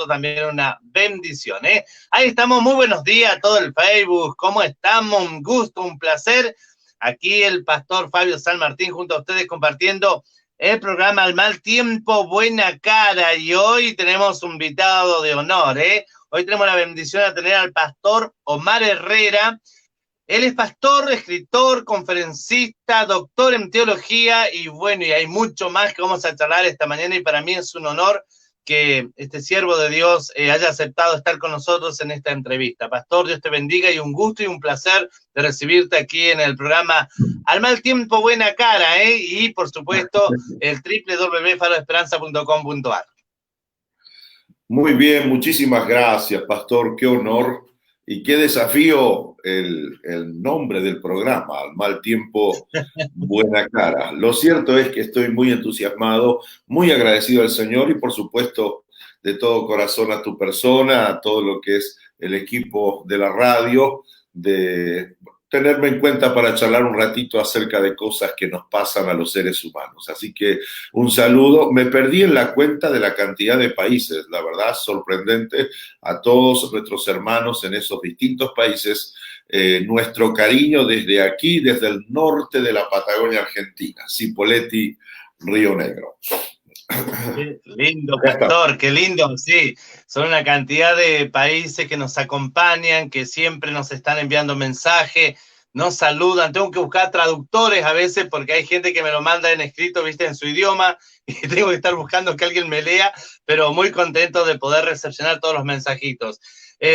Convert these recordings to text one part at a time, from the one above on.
también una bendición, ¿eh? Ahí estamos, muy buenos días a todo el Facebook, ¿cómo estamos? Un gusto, un placer. Aquí el pastor Fabio San Martín junto a ustedes compartiendo el programa Al Mal Tiempo, Buena Cara, y hoy tenemos un invitado de honor, ¿eh? Hoy tenemos la bendición de tener al pastor Omar Herrera. Él es pastor, escritor, conferencista, doctor en teología y bueno, y hay mucho más que vamos a charlar esta mañana y para mí es un honor que este siervo de Dios haya aceptado estar con nosotros en esta entrevista. Pastor, Dios te bendiga y un gusto y un placer de recibirte aquí en el programa Al Mal Tiempo, Buena Cara, ¿eh? Y por supuesto el www.faroesperanza.com.ar. Muy bien, muchísimas gracias, pastor. Qué honor y qué desafío el nombre del programa, Al Mal Tiempo, Buena Cara. Lo cierto es que estoy muy entusiasmado, muy agradecido al Señor y por supuesto de todo corazón a tu persona, a todo lo que es el equipo de la radio, de tenerme en cuenta para charlar un ratito acerca de cosas que nos pasan a los seres humanos. Así que un saludo. Me perdí en la cuenta de la cantidad de países, la verdad, sorprendente a todos nuestros hermanos en esos distintos países. Nuestro cariño desde aquí, desde el norte de la Patagonia Argentina, Cipolletti, Río Negro. Qué lindo, pastor, qué lindo, sí. Son una cantidad de países que nos acompañan, que siempre nos están enviando mensajes, nos saludan. Tengo que buscar traductores a veces porque hay gente que me lo manda en escrito, viste, en su idioma, y tengo que estar buscando que alguien me lea, pero muy contento de poder recepcionar todos los mensajitos.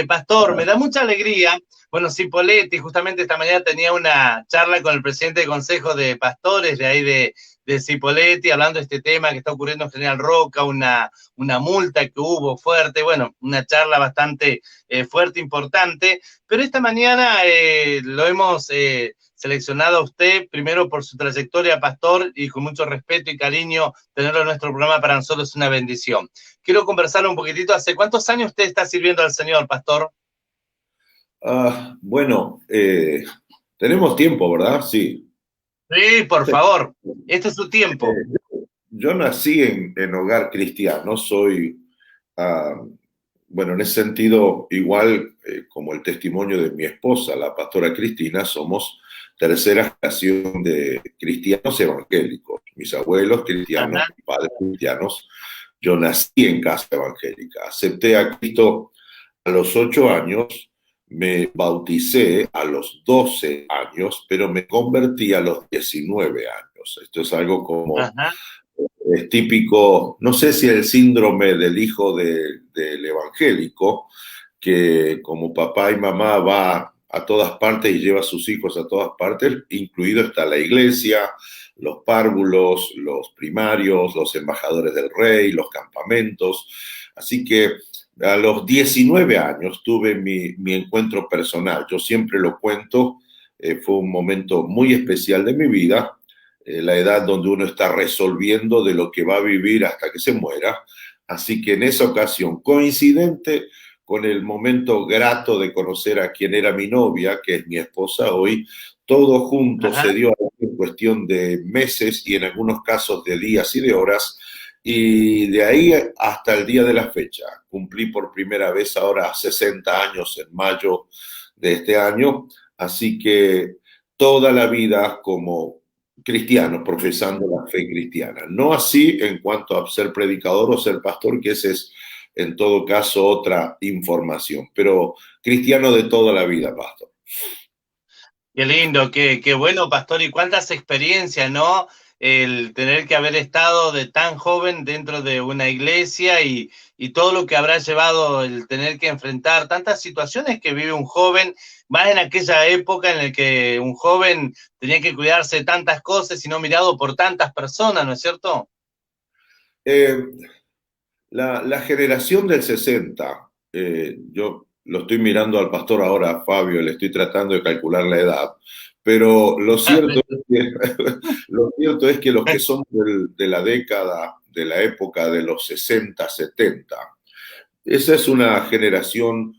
Pastor, me da mucha alegría. Bueno, Cipolletti, justamente esta mañana tenía una charla con el presidente del Consejo de Pastores de ahí de Cipolletti, hablando de este tema que está ocurriendo en General Roca, una multa que hubo fuerte, bueno, una charla bastante fuerte, importante, pero esta mañana lo hemos seleccionado a usted, primero por su trayectoria, pastor, y con mucho respeto y cariño, tenerlo en nuestro programa para nosotros es una bendición. Quiero conversar un poquitito, ¿hace cuántos años usted está sirviendo al Señor, pastor? Bueno, tenemos tiempo, ¿verdad? Sí. Sí, por favor, este es su tiempo. Yo nací en hogar cristiano, soy, bueno, en ese sentido, igual como el testimonio de mi esposa, la pastora Cristina, somos tercera generación de cristianos evangélicos. Mis abuelos cristianos, Ajá. mis padres cristianos. Yo nací en casa evangélica. Acepté a Cristo a los 8 años, me bauticé a los 12 años, pero me convertí a los 19 años. Esto es algo como Ajá. es típico, no sé si el síndrome del hijo del evangélico, que como papá y mamá va a todas partes y lleva a sus hijos a todas partes, incluido está la iglesia, los párvulos, los primarios, los embajadores del rey, los campamentos. Así que a los 19 años tuve mi encuentro personal. Yo siempre lo cuento, fue un momento muy especial de mi vida, la edad donde uno está resolviendo de lo que va a vivir hasta que se muera. Así que en esa ocasión, coincidente con el momento grato de conocer a quien era mi novia, que es mi esposa hoy, todo junto Ajá. se dio en cuestión de meses y en algunos casos de días y de horas, y de ahí hasta el día de la fecha. Cumplí por primera vez ahora 60 años en mayo de este año, así que toda la vida como cristiano, profesando la fe cristiana. No así en cuanto a ser predicador o ser pastor, que ese es en todo caso otra información, pero cristiano de toda la vida, pastor. Qué lindo, qué bueno, pastor, y cuántas experiencias, ¿no? El tener que haber estado de tan joven dentro de una iglesia y todo lo que habrá llevado el tener que enfrentar tantas situaciones que vive un joven, más en aquella época en la que un joven tenía que cuidarse de tantas cosas y no mirado por tantas personas, ¿no es cierto? Eh, la generación del 60, yo lo estoy mirando al pastor ahora, Fabio, le estoy tratando de calcular la edad, pero lo cierto es que, lo cierto es que los que son de la década, de la época de los 60, 70, esa es una generación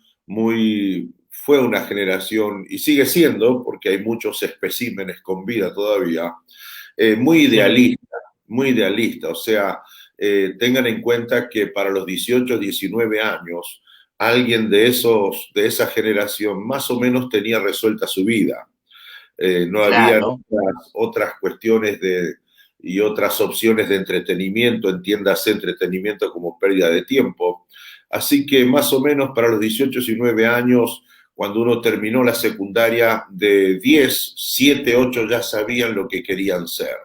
fue una generación, y sigue siendo, porque hay muchos especímenes con vida todavía, muy Sí. idealista, muy idealista. O sea, tengan en cuenta que para los 18, 19 años, alguien de esa generación más o menos tenía resuelta su vida. No había Claro. otras cuestiones y otras opciones de entretenimiento, entiéndase entretenimiento como pérdida de tiempo. Así que más o menos para los 18, 19 años, cuando uno terminó la secundaria, de 10, 7, 8 ya sabían lo que querían ser.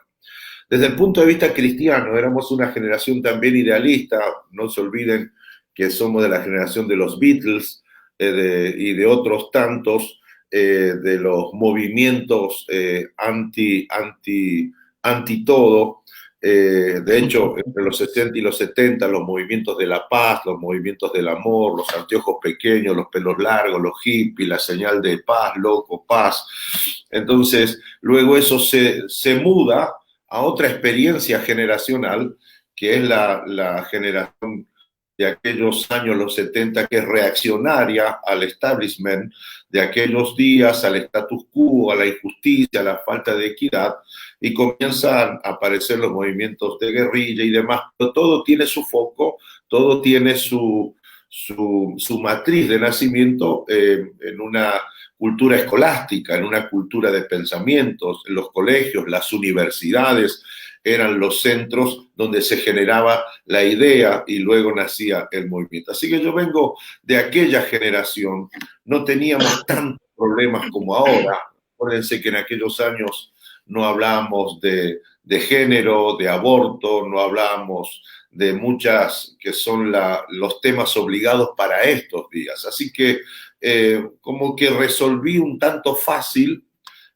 Desde el punto de vista cristiano, éramos una generación también idealista. No se olviden que somos de la generación de los Beatles y de otros tantos, de los movimientos anti todo. De hecho, entre los 60 y los 70, los movimientos de la paz, los movimientos del amor, los anteojos pequeños, los pelos largos, los hippies, la señal de paz, loco, paz. Entonces, luego eso se muda a otra experiencia generacional, que es la generación de aquellos años, los 70, que es reaccionaria al establishment de aquellos días, al status quo, a la injusticia, a la falta de equidad, y comienzan a aparecer los movimientos de guerrilla y demás. Pero todo tiene su foco, todo tiene su matriz de nacimiento en una cultura escolástica, en una cultura de pensamientos. En los colegios, las universidades eran los centros donde se generaba la idea y luego nacía el movimiento. Así que yo vengo de aquella generación, no teníamos tantos problemas como ahora. Acuérdense que en aquellos años no hablábamos de género, de aborto, no hablábamos de muchas que son los temas obligados para estos días. Así que como que resolví un tanto fácil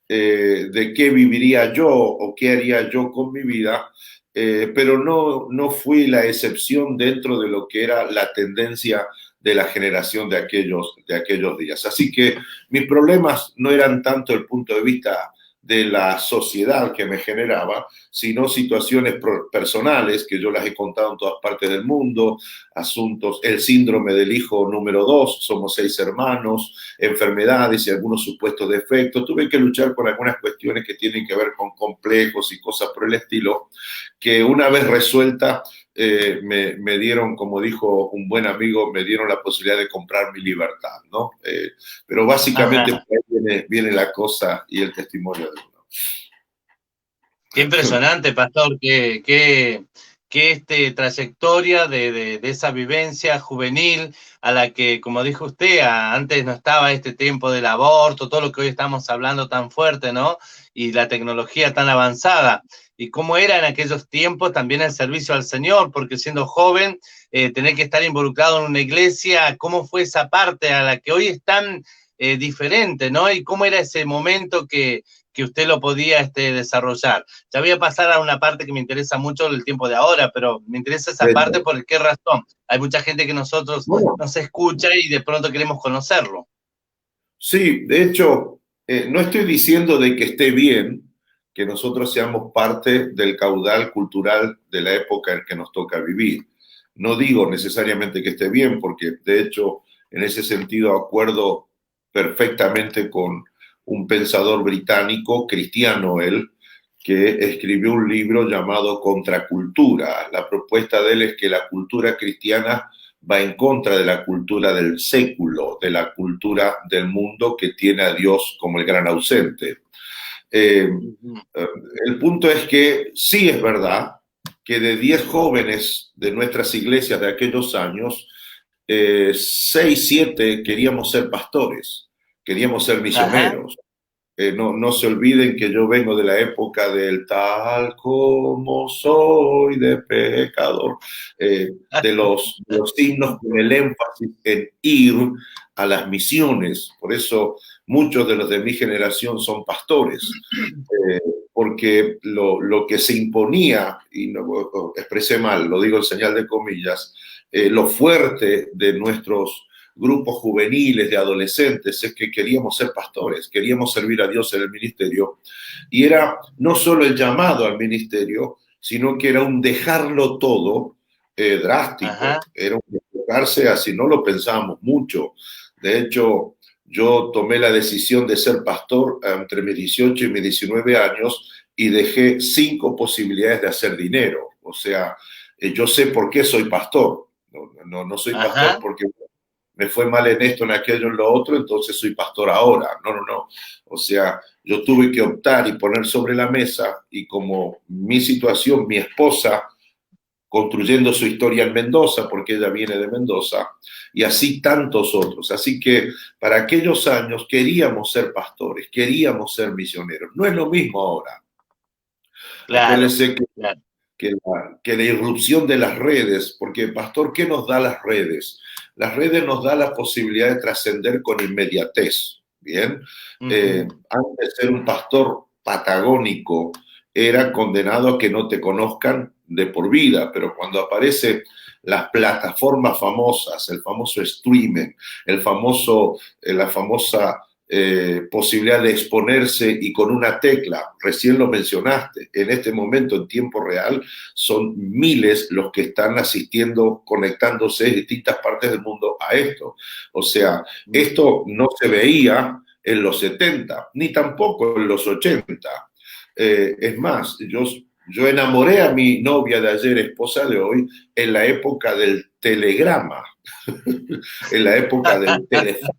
de qué viviría yo o qué haría yo con mi vida, pero no fui la excepción dentro de lo que era la tendencia de la generación de aquellos días. Así que mis problemas no eran tanto el punto de vista de la sociedad que me generaba, sino situaciones personales que yo las he contado en todas partes del mundo, asuntos, el síndrome del hijo número 2, somos 6 hermanos, enfermedades y algunos supuestos defectos. Tuve que luchar con algunas cuestiones que tienen que ver con complejos y cosas por el estilo, que una vez resuelta me dieron, como dijo un buen amigo, me dieron la posibilidad de comprar mi libertad, ¿no? Pero básicamente por ahí viene la cosa y el testimonio de uno. Qué impresionante, Pastor, qué trayectoria de esa vivencia juvenil a la que, como dijo usted, antes no estaba este tiempo del aborto, todo lo que hoy estamos hablando tan fuerte, ¿no? Y la tecnología tan avanzada. Y cómo era en aquellos tiempos también el servicio al Señor, porque siendo joven, tener que estar involucrado en una iglesia, cómo fue esa parte a la que hoy es tan diferente, ¿no? Y cómo era ese momento que usted lo podía desarrollar. Ya voy a pasar a una parte que me interesa mucho el tiempo de ahora, pero me interesa esa parte por qué razón. Hay mucha gente que nosotros nos escucha y de pronto queremos conocerlo. Sí, de hecho, no estoy diciendo de que esté bien que nosotros seamos parte del caudal cultural de la época en que nos toca vivir. No digo necesariamente que esté bien, porque de hecho, en ese sentido, acuerdo perfectamente con un pensador británico, cristiano él, que escribió un libro llamado Contracultura. La propuesta de él es que la cultura cristiana va en contra de la cultura del século, de la cultura del mundo que tiene a Dios como el gran ausente. El punto es que sí es verdad que de 10 jóvenes de nuestras iglesias de aquellos años, 6, 7 queríamos ser pastores, queríamos ser misioneros. No se olviden que yo vengo de la época del tal como soy de pecador, de los himnos con el énfasis en ir a las misiones. Por eso muchos de los de mi generación son pastores, porque lo que se imponía, y no expresé mal, lo digo en señal de comillas, lo fuerte de nuestros grupos juveniles de adolescentes es que queríamos ser pastores, queríamos servir a Dios en el ministerio, y era no solo el llamado al ministerio, sino que era un dejarlo todo drástico. Ajá. Era un enfocarse así, no lo pensábamos mucho. De hecho, yo tomé la decisión de ser pastor entre mis 18 y mis 19 años y dejé 5 posibilidades de hacer dinero. O sea, yo sé por qué soy pastor. No soy pastor Ajá. porque me fue mal en esto, en aquello, en lo otro, entonces soy pastor ahora. No. O sea, yo tuve que optar y poner sobre la mesa, y como mi situación, mi esposa construyendo su historia en Mendoza, porque ella viene de Mendoza, y así tantos otros. Así que para aquellos años queríamos ser pastores, queríamos ser misioneros. No es lo mismo ahora. Claro, Acuérdense claro. que la irrupción de las redes, porque pastor, ¿qué nos da las redes? Las redes nos da la posibilidad de trascender con inmediatez, ¿bien? Antes de ser un pastor patagónico, era condenado a que no te conozcan de por vida, pero cuando aparecen las plataformas famosas, el famoso streaming, la famosa posibilidad de exponerse y con una tecla, recién lo mencionaste, en este momento en tiempo real son miles los que están asistiendo, conectándose de distintas partes del mundo a esto. O sea, esto no se veía en los 70, ni tampoco en los 80. Es más, yo enamoré a mi novia de ayer, esposa de hoy, en la época del telegrama, en la época del teléfono.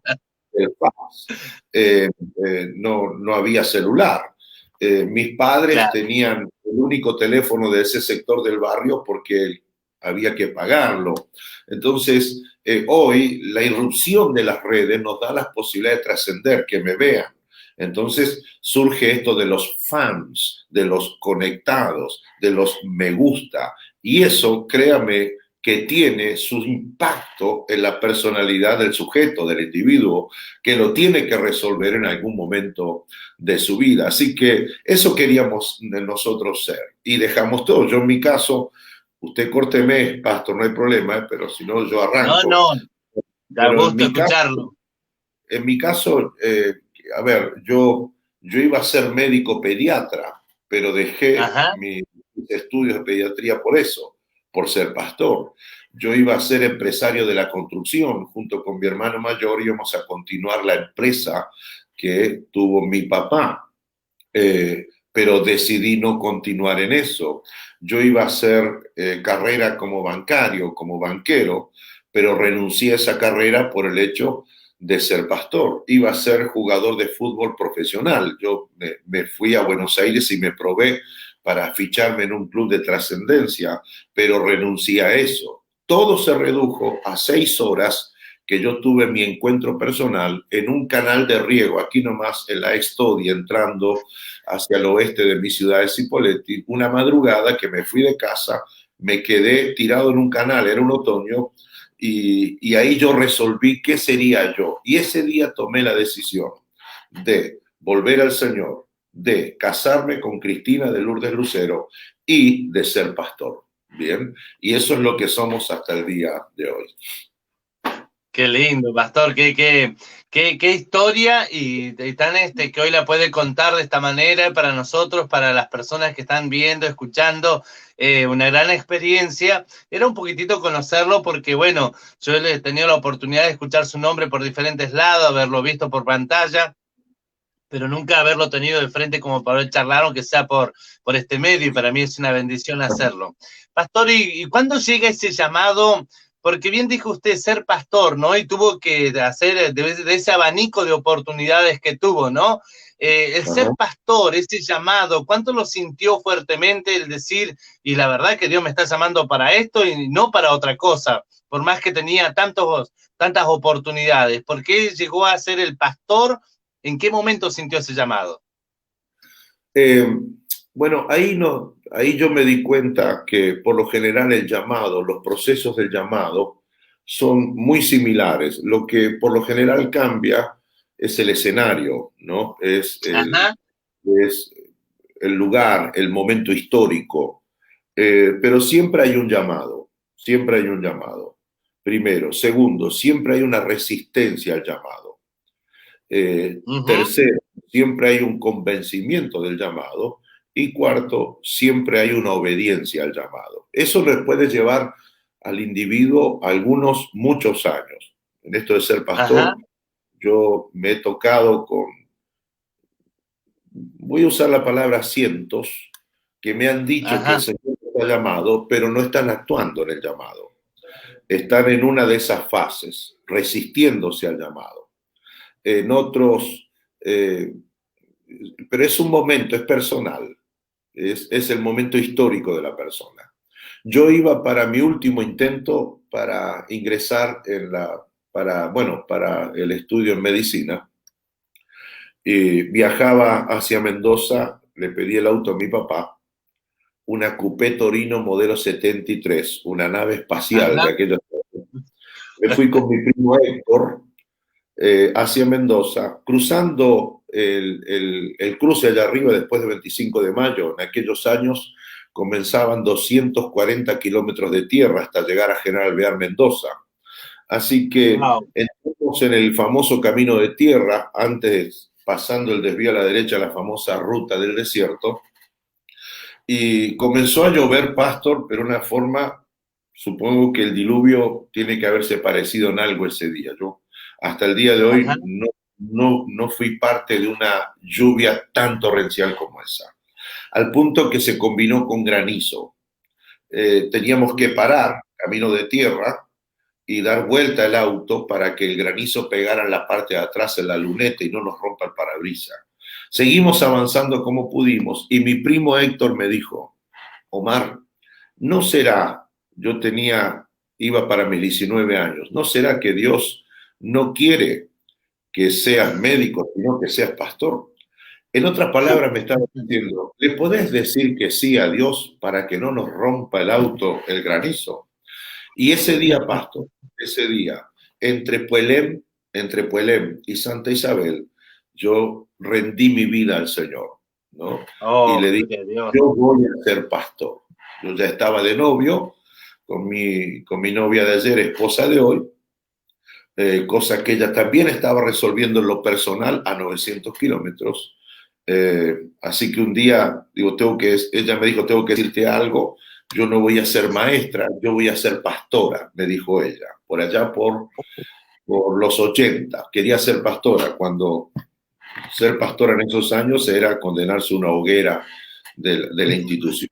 No había celular. Mis padres Claro. tenían el único teléfono de ese sector del barrio porque había que pagarlo. Entonces, hoy la irrupción de las redes nos da la posibilidad de trascender, que me vean. Entonces surge esto de los fans, de los conectados, de los me gusta. Y eso, créame, que tiene su impacto en la personalidad del sujeto, del individuo, que lo tiene que resolver en algún momento de su vida. Así que eso queríamos nosotros ser y dejamos todo. Yo en mi caso, usted córteme, pastor, no hay problema, pero si no yo No, arranco. no, da Pero gusto escucharlo. en mi caso, a ver, yo iba a ser médico pediatra, pero dejé Ajá. mis estudios de pediatría por eso, por ser pastor. Yo iba a ser empresario de la construcción, junto con mi hermano mayor íbamos a continuar la empresa que tuvo mi papá, pero decidí no continuar en eso. Yo iba a hacer carrera como bancario, como banquero, pero renuncié a esa carrera por el hecho de ser pastor. Iba a ser jugador de fútbol profesional. Yo me fui a Buenos Aires y me probé para ficharme en un club de trascendencia, pero renuncié a eso. Todo se redujo a 6 horas que yo tuve mi encuentro personal en un canal de riego, aquí nomás en la Extodi, entrando hacia el oeste de mi ciudad de Cipolletti, una madrugada que me fui de casa, me quedé tirado en un canal, era un otoño, y ahí yo resolví qué sería yo. Y ese día tomé la decisión de volver al Señor, de casarme con Cristina de Lourdes Lucero y de ser pastor. Bien, y eso es lo que somos hasta el día de hoy. Qué lindo, pastor, qué historia y tan que hoy la puede contar de esta manera para nosotros, para las personas que están viendo, escuchando, una gran experiencia. Era un poquitito conocerlo porque, bueno, yo he tenido la oportunidad de escuchar su nombre por diferentes lados, haberlo visto por pantalla, pero nunca haberlo tenido de frente como para poder charlar, aunque sea por este medio, y para mí es una bendición hacerlo. Pastor, ¿y cuándo llega ese llamado? Porque bien dijo usted ser pastor, ¿no? Y tuvo que hacer de ese abanico de oportunidades que tuvo, ¿no? El ser pastor, ese llamado, ¿cuánto lo sintió fuertemente el decir, y la verdad que Dios me está llamando para esto y no para otra cosa, por más que tenía tantas oportunidades? ¿Por qué llegó a ser el pastor? ¿En qué momento sintió ese llamado? Eh, bueno, ahí yo me di cuenta que por lo general el llamado, los procesos del llamado son muy similares. Lo que por lo general cambia es el escenario, ¿no? Ajá. Es el lugar, el momento histórico. Pero siempre hay un llamado, siempre hay un llamado. Primero. Segundo, siempre hay una resistencia al llamado. Tercero, siempre hay un convencimiento del llamado. Y cuarto, siempre hay una obediencia al llamado. Eso les puede llevar al individuo muchos años. En esto de ser Ajá. pastor, yo me he tocado voy a usar la palabra cientos, que me han dicho que el Ajá. Señor está ese llamado, pero no están actuando en el llamado. Están en una de esas fases, resistiéndose al llamado. En otros, pero es un momento, es personal, es el momento histórico de la persona. Yo iba para mi último intento para ingresar para el estudio en medicina. Viajaba hacia Mendoza, le pedí el auto a mi papá, una Coupé Torino modelo 73, una nave espacial de aquellos. Me fui con mi primo Héctor hacia Mendoza, cruzando el cruce allá arriba después del 25 de mayo. En aquellos años comenzaban 240 kilómetros de tierra hasta llegar a General Bear, Mendoza. Así que entramos en el famoso camino de tierra, antes pasando el desvío a la derecha, la famosa ruta del desierto, y comenzó a llover, pastor, pero de una forma, supongo que el diluvio tiene que haberse parecido en algo ese día. Yo hasta el día de hoy no fui parte de una lluvia tan torrencial como esa, al punto que se combinó con granizo. Teníamos que parar, camino de tierra, y dar vuelta el auto para que el granizo pegara en la parte de atrás en la luneta y no nos rompa el parabrisas. Seguimos avanzando como pudimos y mi primo Héctor me dijo, Omar, ¿no será, iba para mis 19 años, ¿no será que Dios no quiere que seas médico, sino que seas pastor? En otras palabras me estaba diciendo, ¿le podés decir que sí a Dios para que no nos rompa el auto el granizo? Y ese día, pastor, ese día, entre Puelem y Santa Isabel, yo rendí mi vida al Señor, ¿no? Y le dije, yo voy a ser pastor. Yo ya estaba de novio con mi novia de ayer, esposa de hoy, cosa que ella también estaba resolviendo en lo personal a 900 kilómetros. Así que un día, ella me dijo, tengo que decirte algo, yo no voy a ser maestra, yo voy a ser pastora, me dijo ella, por allá por los 80. Quería ser pastora, cuando ser pastora en esos años era condenarse a una hoguera de la institución.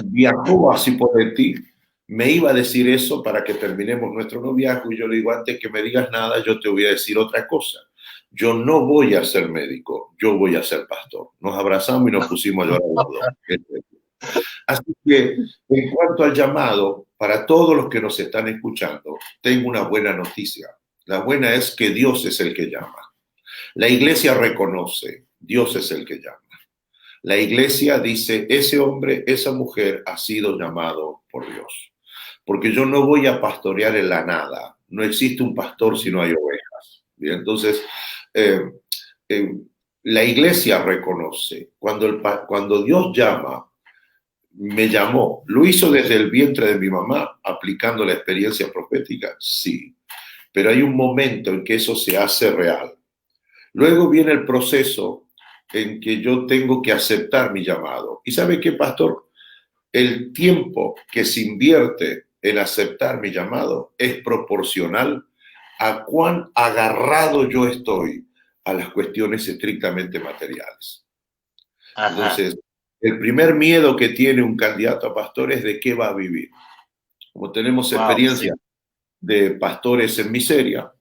Viajó así por ti, me iba a decir eso para que terminemos nuestro noviazgo y yo le digo, antes que me digas nada, yo te voy a decir otra cosa. Yo no voy a ser médico, yo voy a ser pastor. Nos abrazamos y nos pusimos a llorar los dos. Así que, en cuanto al llamado, para todos los que nos están escuchando, tengo una buena noticia. La buena es que Dios es el que llama. La iglesia reconoce, Dios es el que llama. La iglesia dice, ese hombre, esa mujer ha sido llamado por Dios. Porque yo no voy a pastorear en la nada. No existe un pastor si no hay ovejas. Bien, entonces, la iglesia reconoce. Cuando Dios llama, me llamó. ¿Lo hizo desde el vientre de mi mamá aplicando la experiencia profética? Sí. Pero hay un momento en que eso se hace real. Luego viene el proceso en que yo tengo que aceptar mi llamado. ¿Y sabe qué, pastor? El tiempo que se invierte en aceptar mi llamado es proporcional a cuán agarrado yo estoy a las cuestiones estrictamente materiales. Ajá. Entonces, el primer miedo que tiene un candidato a pastor es de qué va a vivir. Como tenemos experiencia de pastores en miseria,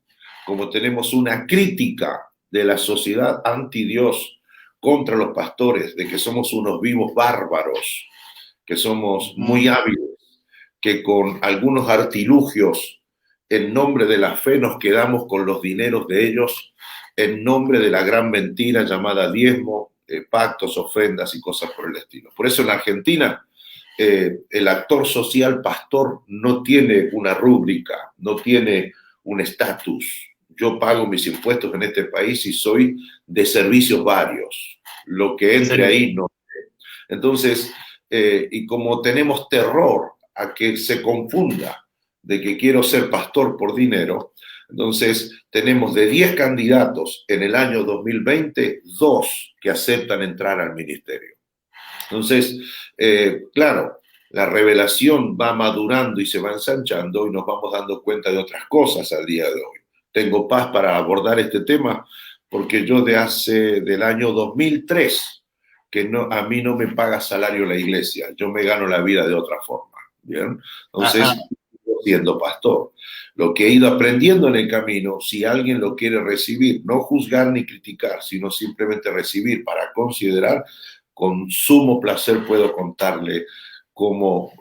como tenemos una crítica de la sociedad anti-Dios contra los pastores, de que somos unos vivos bárbaros, que somos muy hábiles, que con algunos artilugios en nombre de la fe nos quedamos con los dineros de ellos, en nombre de la gran mentira llamada diezmo, pactos, ofrendas y cosas por el estilo. Por eso en Argentina el actor social pastor no tiene una rúbrica, no tiene un estatus. Yo pago mis impuestos en este país y soy de servicios varios. Lo que entre ahí no sé. Entonces, y como tenemos terror a que se confunda de que quiero ser pastor por dinero, entonces tenemos de 10 candidatos en el año 2020, 2 que aceptan entrar al ministerio. Entonces, claro, la revelación va madurando y se va ensanchando y nos vamos dando cuenta de otras cosas al día de hoy. Tengo paz para abordar este tema porque yo del año 2003 que no, a mí no me paga salario la iglesia, yo me gano la vida de otra forma, ¿bien? Entonces, siendo pastor, lo que he ido aprendiendo en el camino, si alguien lo quiere recibir, no juzgar ni criticar, sino simplemente recibir para considerar, con sumo placer puedo contarle cómo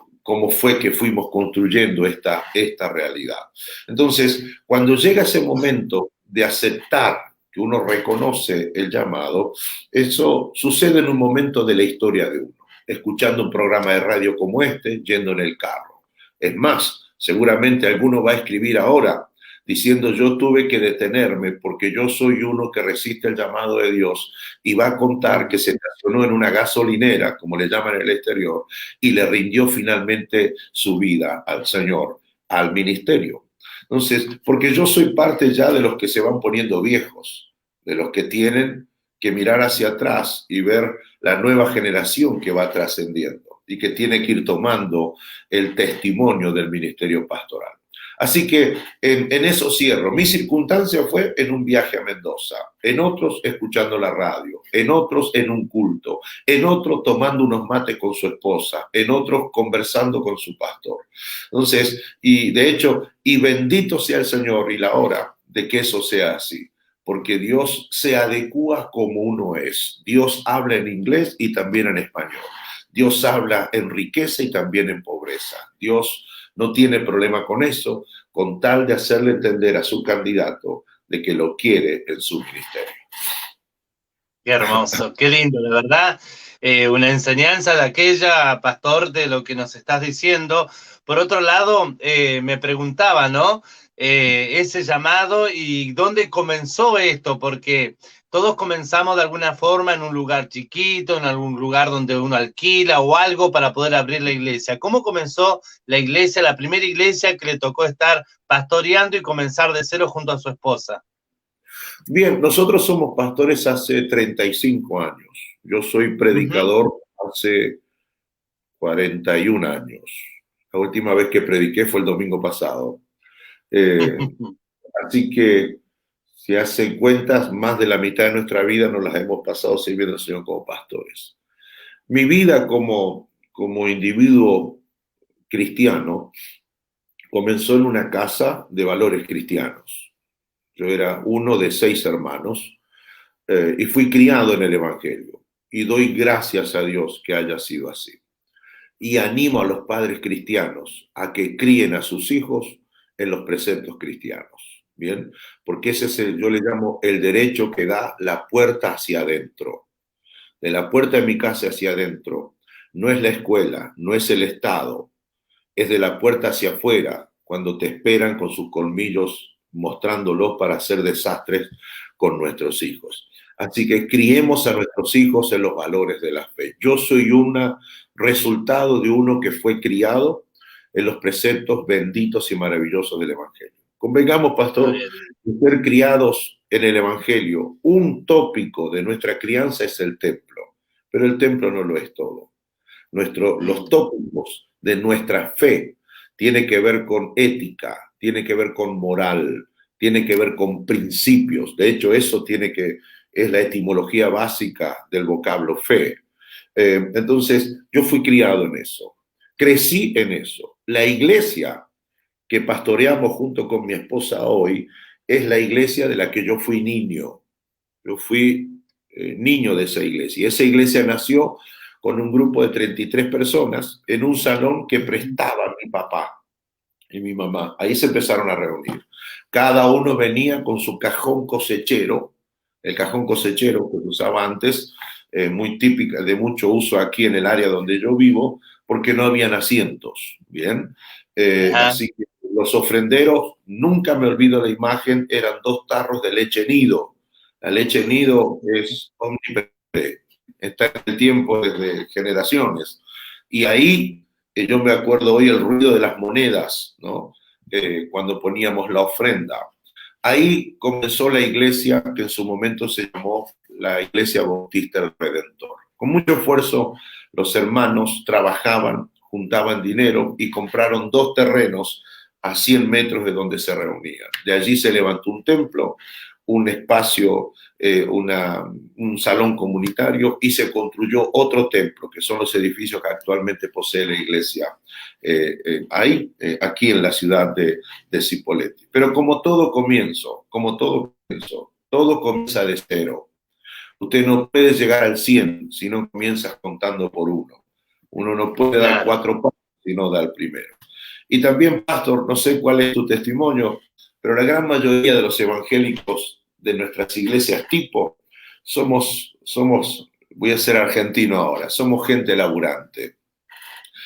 fue que fuimos construyendo esta realidad. Entonces, cuando llega ese momento de aceptar que uno reconoce el llamado, eso sucede en un momento de la historia de uno, escuchando un programa de radio como este, yendo en el carro. Es más, seguramente alguno va a escribir ahora diciendo yo tuve que detenerme porque yo soy uno que resiste el llamado de Dios, y va a contar que se estacionó en una gasolinera, como le llaman en el exterior, y le rindió finalmente su vida al Señor, al ministerio. Entonces, porque yo soy parte ya de los que se van poniendo viejos, de los que tienen que mirar hacia atrás y ver la nueva generación que va trascendiendo y que tiene que ir tomando el testimonio del ministerio pastoral. Así que en eso cierro. Mi circunstancia fue en un viaje a Mendoza, en otros escuchando la radio, en otros en un culto, en otros tomando unos mates con su esposa, en otros conversando con su pastor. Entonces, y de hecho, y bendito sea el Señor y la hora de que eso sea así, porque Dios se adecúa como uno es. Dios habla en inglés y también en español. Dios habla en riqueza y también en pobreza. Dios no tiene problema con eso, con tal de hacerle entender a su candidato de que lo quiere en su ministerio. Qué hermoso, qué lindo, de verdad. Una enseñanza de aquella, pastor, de lo que nos estás diciendo. Por otro lado, me preguntaba, ¿no? Ese llamado y dónde comenzó esto, porque todos comenzamos de alguna forma en un lugar chiquito, en algún lugar donde uno alquila o algo para poder abrir la iglesia. ¿Cómo comenzó la iglesia, la primera iglesia que le tocó estar pastoreando y comenzar de cero junto a su esposa? Bien, nosotros somos pastores hace 35 años. Yo soy predicador hace 41 años. La última vez que prediqué fue el domingo pasado. Así que, si hacen cuentas, más de la mitad de nuestra vida nos las hemos pasado sirviendo al Señor como pastores. Mi vida como individuo cristiano comenzó en una casa de valores cristianos. Yo era uno de 6 hermanos y fui criado en el Evangelio. Y doy gracias a Dios que haya sido así. Y animo a los padres cristianos a que críen a sus hijos en los preceptos cristianos. Bien, porque ese es yo le llamo el derecho que da la puerta hacia adentro. De la puerta de mi casa hacia adentro no es la escuela, no es el Estado, es de la puerta hacia afuera, cuando te esperan con sus colmillos mostrándolos para hacer desastres con nuestros hijos. Así que criemos a nuestros hijos en los valores de la fe. Yo soy un resultado de uno que fue criado en los preceptos benditos y maravillosos del Evangelio. Convengamos, pastor, de ser criados en el Evangelio. Un tópico de nuestra crianza es el templo, pero el templo no lo es todo. Los tópicos de nuestra fe tienen que ver con ética, tiene que ver con moral, tiene que ver con principios. De hecho, eso es la etimología básica del vocablo fe. Entonces, yo fui criado en eso, crecí en eso. La iglesia que pastoreamos junto con mi esposa hoy es la iglesia de la que yo fui niño. Yo fui niño de esa iglesia. Y esa iglesia nació con un grupo de 33 personas en un salón que prestaba mi papá y mi mamá. Ahí se empezaron a reunir. Cada uno venía con su cajón cosechero, el cajón cosechero que se usaba antes, muy típica, de mucho uso aquí en el área donde yo vivo, porque no habían asientos, ¿bien? Así que los ofrenderos, nunca me olvido la imagen, eran 2 tarros de leche nido. La leche nido es omnipresente, está en el tiempo desde generaciones. Y ahí, yo me acuerdo hoy el ruido de las monedas, ¿no? Cuando poníamos la ofrenda. Ahí comenzó la iglesia que en su momento se llamó la Iglesia Bautista del Redentor. Con mucho esfuerzo, los hermanos trabajaban, juntaban dinero y compraron 2 terrenos a 100 metros de donde se reunían. De allí se levantó un templo, un espacio, un salón comunitario y se construyó otro templo, que son los edificios que actualmente posee la iglesia aquí en la ciudad de Cipolletti. Pero como todo comienzo, todo comienza de cero. Usted no puede llegar al 100 si no comienzas contando por uno. Uno no puede dar 4 pasos si no da el primero. Y también, pastor, no sé cuál es tu testimonio, pero la gran mayoría de los evangélicos de nuestras iglesias tipo somos, voy a ser argentino ahora, somos gente laburante.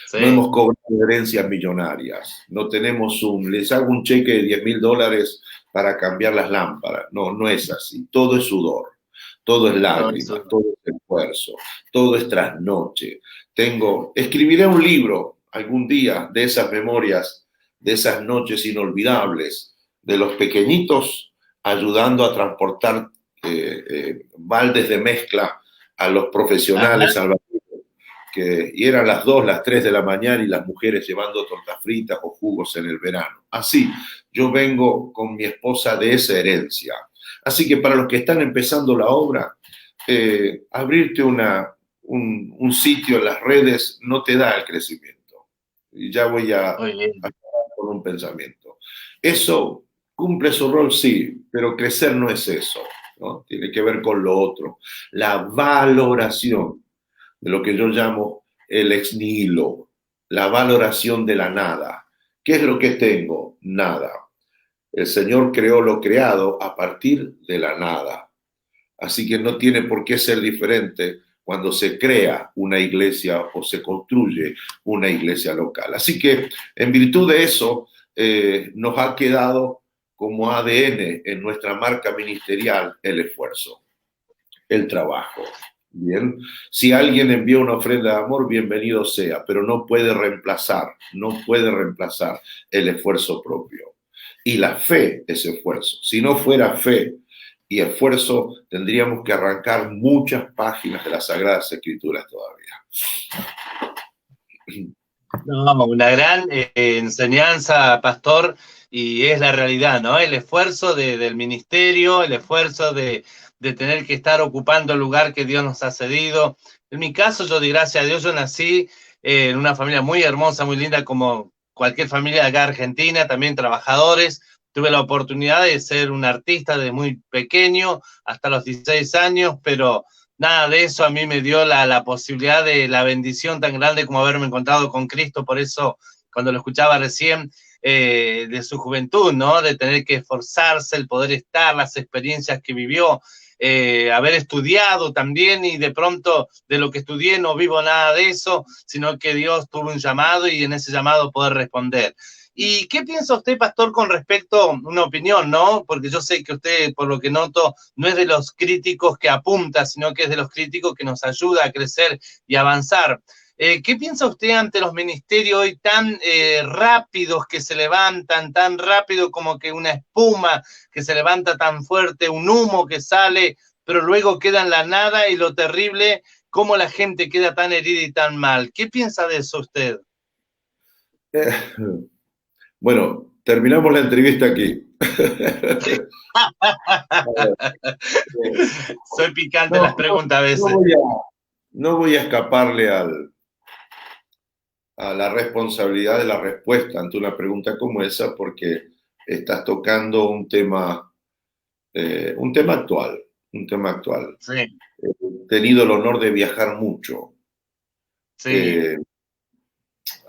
Sí. No hemos cobrado herencias millonarias, no tenemos les hago un cheque de $10.000 para cambiar las lámparas. No, no es así. Todo es sudor, todo es lágrimas, todo es esfuerzo, todo es trasnoche. Escribiré un libro algún día de esas memorias, de esas noches inolvidables, de los pequeñitos ayudando a transportar baldes de mezcla a los profesionales, y eran las 2, las 3 de la mañana y las mujeres llevando tortas fritas o jugos en el verano. Así, yo vengo con mi esposa de esa herencia. Así que para los que están empezando la obra, abrirte un sitio en las redes no te da el crecimiento. Y ya voy a acabar con un pensamiento. Eso cumple su rol, sí, pero crecer no es eso, ¿no? Tiene que ver con lo otro. La valoración de lo que yo llamo el ex nihilo, la valoración de la nada. ¿Qué es lo que tengo? Nada. El Señor creó lo creado a partir de la nada. Así que no tiene por qué ser diferente cuando se crea una iglesia o se construye una iglesia local. Así que en virtud de eso nos ha quedado como ADN en nuestra marca ministerial el esfuerzo, el trabajo. Bien, si alguien envía una ofrenda de amor, bienvenido sea, pero no puede reemplazar el esfuerzo propio. Y la fe es esfuerzo. Si no fuera fe y esfuerzo, tendríamos que arrancar muchas páginas de las Sagradas Escrituras todavía. No, una gran enseñanza, pastor, y es la realidad, ¿no? El esfuerzo del ministerio, el esfuerzo de tener que estar ocupando el lugar que Dios nos ha cedido. En mi caso, yo di gracias a Dios, yo nací en una familia muy hermosa, muy linda, como cualquier familia de acá de Argentina, también trabajadores. Tuve la oportunidad de ser un artista desde muy pequeño, hasta los 16 años, pero nada de eso a mí me dio la posibilidad de la bendición tan grande como haberme encontrado con Cristo. Por eso, cuando lo escuchaba recién, de su juventud, ¿no? De tener que esforzarse, el poder estar, las experiencias que vivió, haber estudiado también, y de pronto de lo que estudié no vivo nada de eso, sino que Dios tuvo un llamado y en ese llamado poder responder. ¿Y qué piensa usted, pastor, con respecto a una opinión, no? Porque yo sé que usted, por lo que noto, no es de los críticos que apunta, sino que es de los críticos que nos ayuda a crecer y avanzar. ¿Qué piensa usted ante los ministerios hoy tan rápidos que se levantan, tan rápido como que una espuma que se levanta tan fuerte, un humo que sale, pero luego queda en la nada, y lo terrible, cómo la gente queda tan herida y tan mal? ¿Qué piensa de eso usted? Bueno, terminamos la entrevista aquí. Soy picante en las preguntas a veces. No voy a escaparle a la responsabilidad de la respuesta ante una pregunta como esa, porque estás tocando un tema actual. Sí. He tenido el honor de viajar mucho. Sí.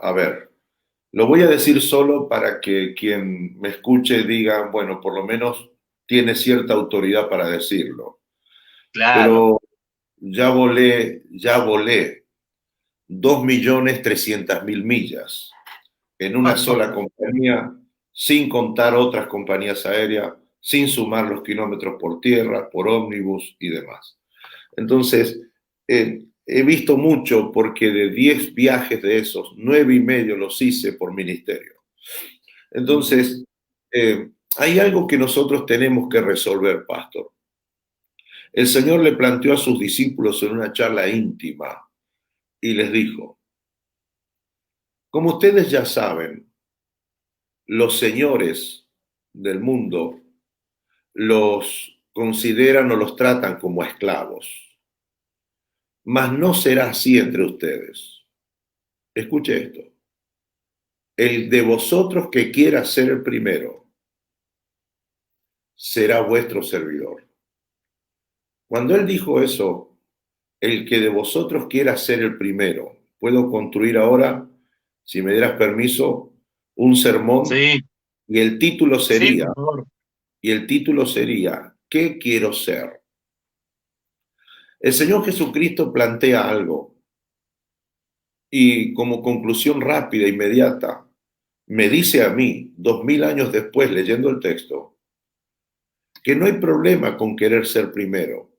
A ver, lo voy a decir solo para que quien me escuche diga, bueno, por lo menos tiene cierta autoridad para decirlo. Claro. Pero ya volé 2.300.000 millas en una sola compañía, sin contar otras compañías aéreas, sin sumar los kilómetros por tierra, por ómnibus y demás. Entonces, he visto mucho, porque de 10 viajes de esos, 9.5 los hice por ministerio. Entonces, hay algo que nosotros tenemos que resolver, pastor. El Señor le planteó a sus discípulos en una charla íntima y les dijo: como ustedes ya saben, los señores del mundo, los consideran o los tratan como esclavos. Mas no será así entre ustedes. Escuche esto. El de vosotros que quiera ser el primero será vuestro servidor. Cuando él dijo eso, el que de vosotros quiera ser el primero, puedo construir ahora, si me dieras permiso, un sermón. Sí. Y el título sería, Sí, por favor. ¿qué quiero ser? El Señor Jesucristo plantea algo y como conclusión rápida, inmediata, me dice a mí, 2000 años después, leyendo el texto, que no hay problema con querer ser primero.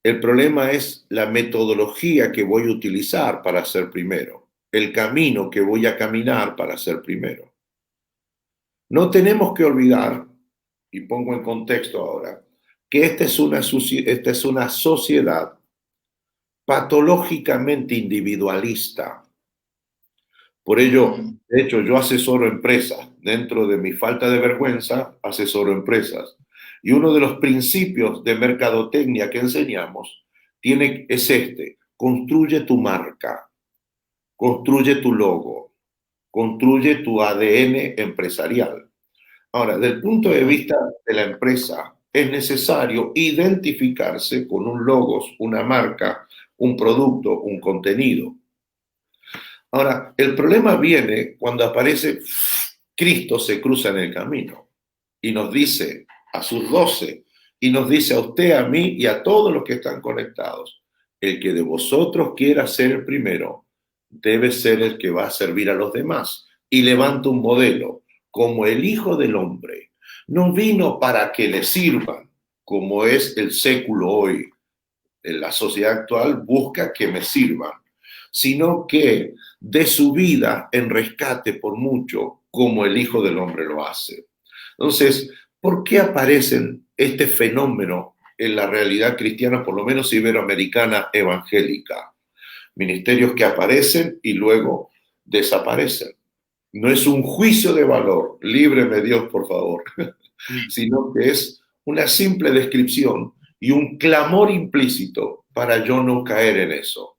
El problema es la metodología que voy a utilizar para ser primero, el camino que voy a caminar para ser primero. No tenemos que olvidar, y pongo en contexto ahora, que esta es una sociedad patológicamente individualista. Por ello, de hecho, yo asesoro empresas. Dentro de mi falta de vergüenza, asesoro empresas. Y uno de los principios de mercadotecnia que enseñamos es este: construye tu marca, construye tu logo, construye tu ADN empresarial. Ahora, desde el punto de vista de la empresa, es necesario identificarse con un logos, una marca, un producto, un contenido. Ahora, el problema viene cuando aparece Cristo, se cruza en el camino y nos dice a sus 12, y nos dice a usted, a mí y a todos los que están conectados: el que de vosotros quiera ser el primero, debe ser el que va a servir a los demás. Y levanta un modelo, como el Hijo del Hombre no vino para que le sirvan, como es el século hoy. En la sociedad actual busca que me sirvan, sino que de su vida en rescate por mucho, como el Hijo del Hombre lo hace. Entonces, ¿por qué aparecen este fenómeno en la realidad cristiana, por lo menos iberoamericana evangélica? Ministerios que aparecen y luego desaparecen. No es un juicio de valor, líbreme Dios, por favor, sino que es una simple descripción y un clamor implícito para yo no caer en eso.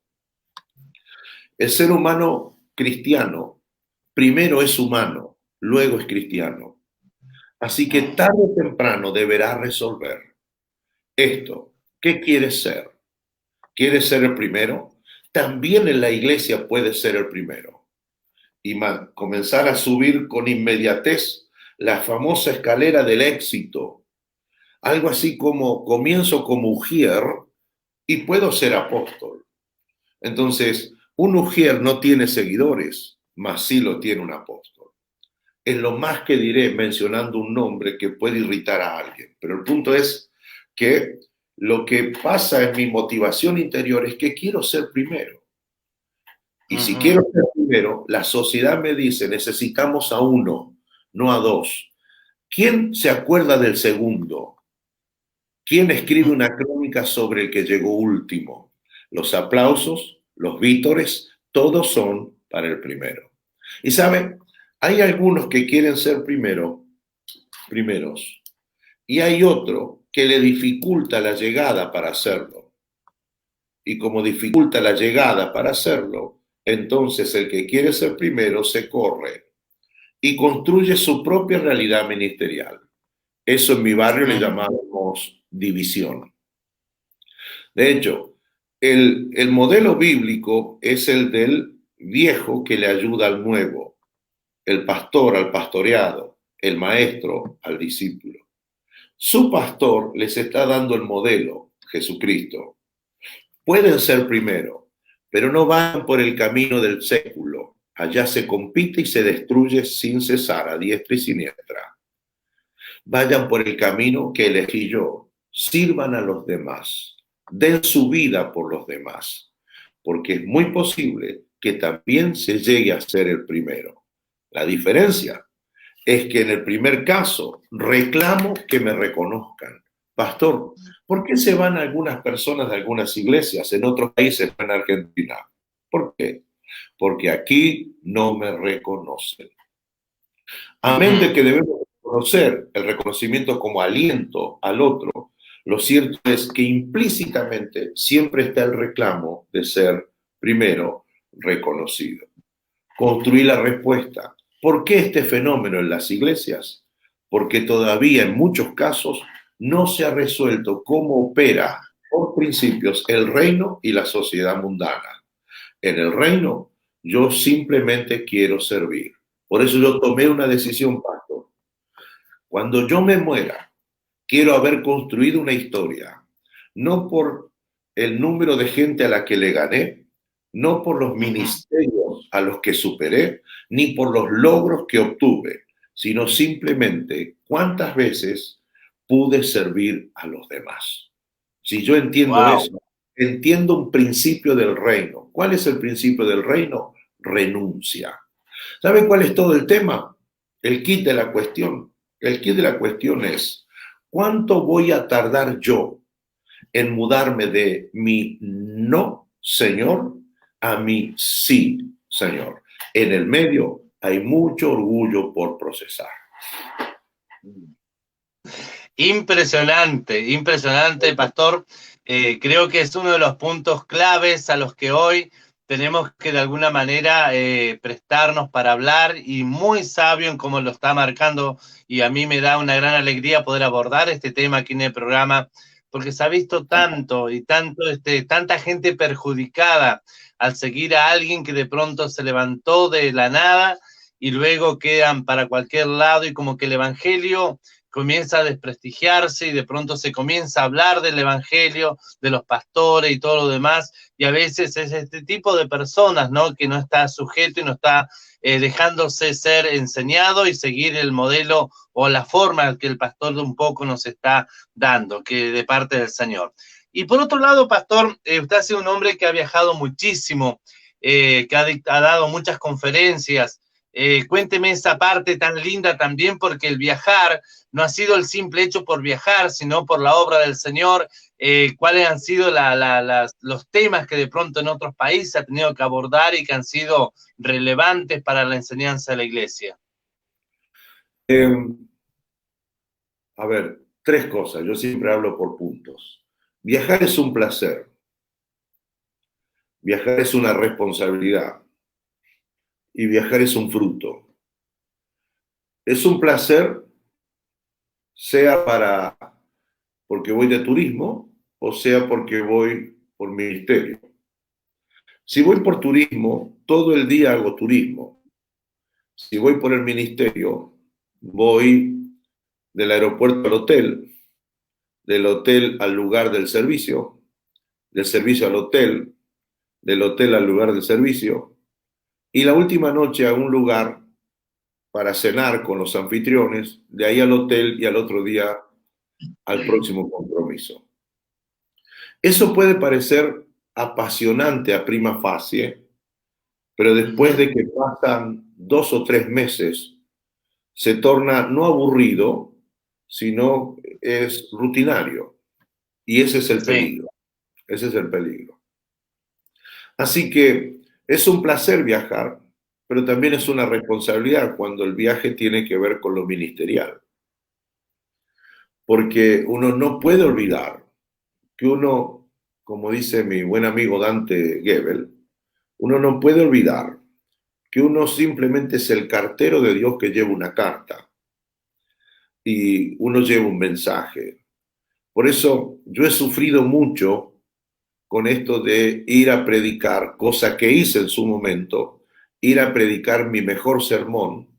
El ser humano cristiano primero es humano, luego es cristiano. Así que tarde o temprano deberá resolver esto. ¿Qué quieres ser? ¿Quieres ser el primero? También en la iglesia puedes ser el primero. Y comenzar a subir con inmediatez la famosa escalera del éxito. Algo así como comienzo como ujier y puedo ser apóstol. Entonces, un ujier no tiene seguidores, mas sí lo tiene un apóstol. Es lo más que diré mencionando un nombre que puede irritar a alguien. Pero el punto es que lo que pasa en mi motivación interior es que quiero ser primero. Y si quiero ser primero, la sociedad me dice, necesitamos a uno, no a dos. ¿Quién se acuerda del segundo? ¿Quién escribe una crónica sobre el que llegó último? Los aplausos, los vítores, todos son para el primero. Y saben, hay algunos que quieren ser primeros, y hay otro que le dificulta la llegada para hacerlo. Y como dificulta la llegada para hacerlo, entonces el que quiere ser primero se corre y construye su propia realidad ministerial. Eso en mi barrio le llamamos división. De hecho, el modelo bíblico es el del viejo que le ayuda al nuevo, el pastor al pastoreado, el maestro al discípulo. Su pastor les está dando el modelo, Jesucristo. Pueden ser primero, pero no van por el camino del século. Allá se compite y se destruye sin cesar, a diestra y siniestra. Vayan por el camino que elegí yo. Sirvan a los demás. Den su vida por los demás. Porque es muy posible que también se llegue a ser el primero. La diferencia es que en el primer caso reclamo que me reconozcan. Pastor, ¿por qué se van algunas personas de algunas iglesias en otros países, en Argentina? ¿Por qué? Porque aquí no me reconocen. Amén de que debemos reconocer, el reconocimiento como aliento al otro, lo cierto es que implícitamente siempre está el reclamo de ser, primero, reconocido. Construir la respuesta. ¿Por qué este fenómeno en las iglesias? Porque todavía en muchos casos no se ha resuelto cómo opera por principios el reino y la sociedad mundana. En el reino yo simplemente quiero servir. Por eso yo tomé una decisión, pastor. Cuando yo me muera, quiero haber construido una historia, no por el número de gente a la que le gané, no por los ministerios a los que superé, ni por los logros que obtuve, sino simplemente cuántas veces pude servir a los demás. Si yo entiendo eso, entiendo un principio del reino. ¿Cuál es el principio del reino? Renuncia. ¿Saben cuál es todo el tema? El kit de la cuestión. El kit de la cuestión es, ¿cuánto voy a tardar yo en mudarme de mi no, Señor, a mi sí, Señor? En el medio hay mucho orgullo por procesar. Impresionante, impresionante, pastor. Creo que es uno de los puntos claves a los que hoy tenemos que de alguna manera prestarnos para hablar, y muy sabio en cómo lo está marcando, y a mí me da una gran alegría poder abordar este tema aquí en el programa, porque se ha visto tanto y tanto, tanta gente perjudicada al seguir a alguien que de pronto se levantó de la nada y luego quedan para cualquier lado, y como que el evangelio comienza a desprestigiarse y de pronto se comienza a hablar del evangelio, de los pastores y todo lo demás, y a veces es este tipo de personas, ¿no?, que no está sujeto y no está dejándose ser enseñado y seguir el modelo o la forma que el pastor de un poco nos está dando, que de parte del Señor. Y por otro lado, pastor, usted ha sido un hombre que ha viajado muchísimo, que ha dado muchas conferencias. Cuénteme esa parte tan linda también, porque el viajar no ha sido el simple hecho por viajar, sino por la obra del Señor. ¿Cuáles han sido los temas que de pronto en otros países ha tenido que abordar y que han sido relevantes para la enseñanza de la iglesia? A ver, tres cosas. Yo siempre hablo por puntos. Viajar es un placer. Viajar es una responsabilidad. Y viajar es un fruto. Es un placer, sea porque voy de turismo o sea porque voy por ministerio. Si voy por turismo, todo el día hago turismo. Si voy por el ministerio, voy del aeropuerto al hotel, del hotel al lugar del servicio al hotel, del hotel al lugar del servicio, y la última noche a un lugar para cenar con los anfitriones, de ahí al hotel y al otro día al próximo compromiso. Eso puede parecer apasionante a prima facie, pero después de que pasan 2 o 3 meses, se torna no aburrido, sino es rutinario. Y ese es el peligro. Ese es el peligro. Así que es un placer viajar, pero también es una responsabilidad cuando el viaje tiene que ver con lo ministerial. Porque uno no puede olvidar que uno, como dice mi buen amigo Dante Gebel, uno no puede olvidar que uno simplemente es el cartero de Dios que lleva una carta y uno lleva un mensaje. Por eso yo he sufrido mucho con esto de ir a predicar, cosa que hice en su momento, ir a predicar mi mejor sermón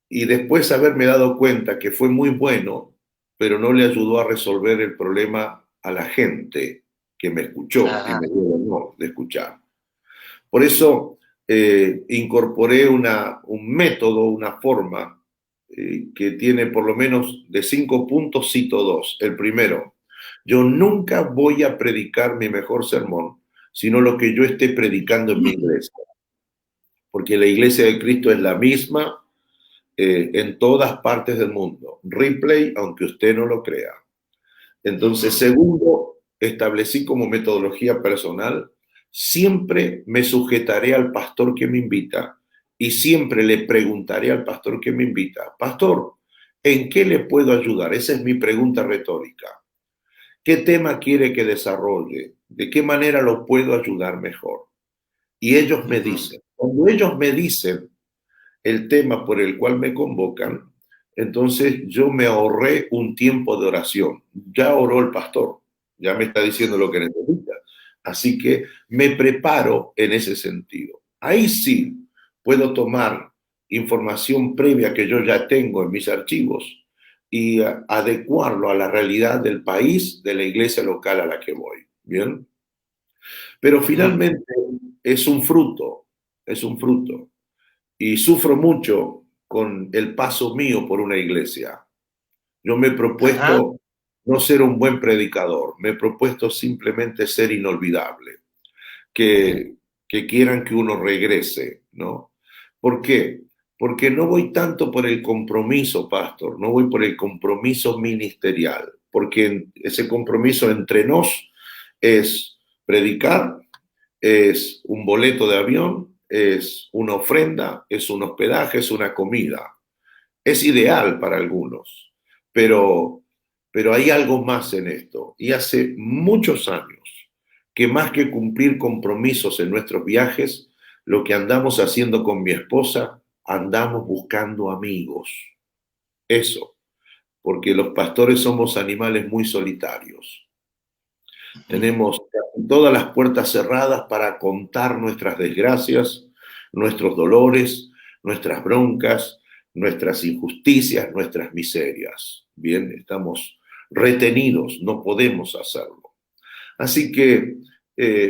y después haberme dado cuenta que fue muy bueno, pero no le ayudó a resolver el problema a la gente que me escuchó y me dio el honor de escuchar. Por eso incorporé un método, una forma que tiene por lo menos de 5 puntos, cito 2. El primero, yo nunca voy a predicar mi mejor sermón, sino lo que yo esté predicando en mi iglesia. Porque la iglesia de Cristo es la misma en todas partes del mundo. Replay, aunque usted no lo crea. Entonces, segundo, establecí como metodología personal, siempre me sujetaré al pastor que me invita y siempre le preguntaré al pastor que me invita, pastor, ¿en qué le puedo ayudar? Esa es mi pregunta retórica. ¿Qué tema quiere que desarrolle? ¿De qué manera lo puedo ayudar mejor? Y ellos me dicen, cuando ellos me dicen el tema por el cual me convocan, entonces yo me ahorré un tiempo de oración. Ya oró el pastor, ya me está diciendo lo que necesita. Así que me preparo en ese sentido. Ahí sí puedo tomar información previa que yo ya tengo en mis archivos y adecuarlo a la realidad del país, de la iglesia local a la que voy. ¿Bien? Pero finalmente es un fruto, es un fruto. Y sufro mucho con el paso mío por una iglesia. Yo me he propuesto no ser un buen predicador, me he propuesto simplemente ser inolvidable, que quieran que uno regrese, ¿no? ¿Por qué? Porque no voy tanto por el compromiso, pastor, no voy por el compromiso ministerial, porque ese compromiso entre nos es predicar, es un boleto de avión, es una ofrenda, es un hospedaje, es una comida. Es ideal para algunos, pero, pero hay algo más en esto. Y hace muchos años que más que cumplir compromisos en nuestros viajes, lo que andamos haciendo con mi esposa, andamos buscando amigos. Eso, porque los pastores somos animales muy solitarios. Tenemos todas las puertas cerradas para contar nuestras desgracias, nuestros dolores, nuestras broncas, nuestras injusticias, nuestras miserias. Bien, estamos retenidos, no podemos hacerlo. Así que,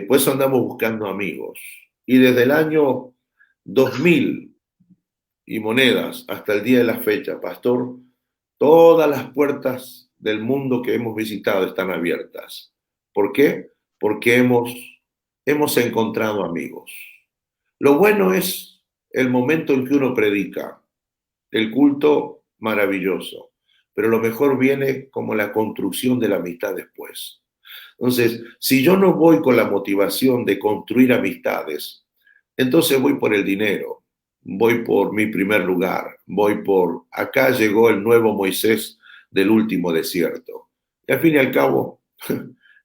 pues andamos buscando amigos. Y desde el año 2000 y monedas hasta el día de la fecha, pastor, todas las puertas del mundo que hemos visitado están abiertas. ¿Por qué? Porque hemos encontrado amigos. Lo bueno es el momento en que uno predica, el culto maravilloso, pero lo mejor viene como la construcción de la amistad después. Entonces, si yo no voy con la motivación de construir amistades, entonces voy por el dinero, voy por mi primer lugar, voy por acá llegó el nuevo Moisés del último desierto. Y al fin y al cabo,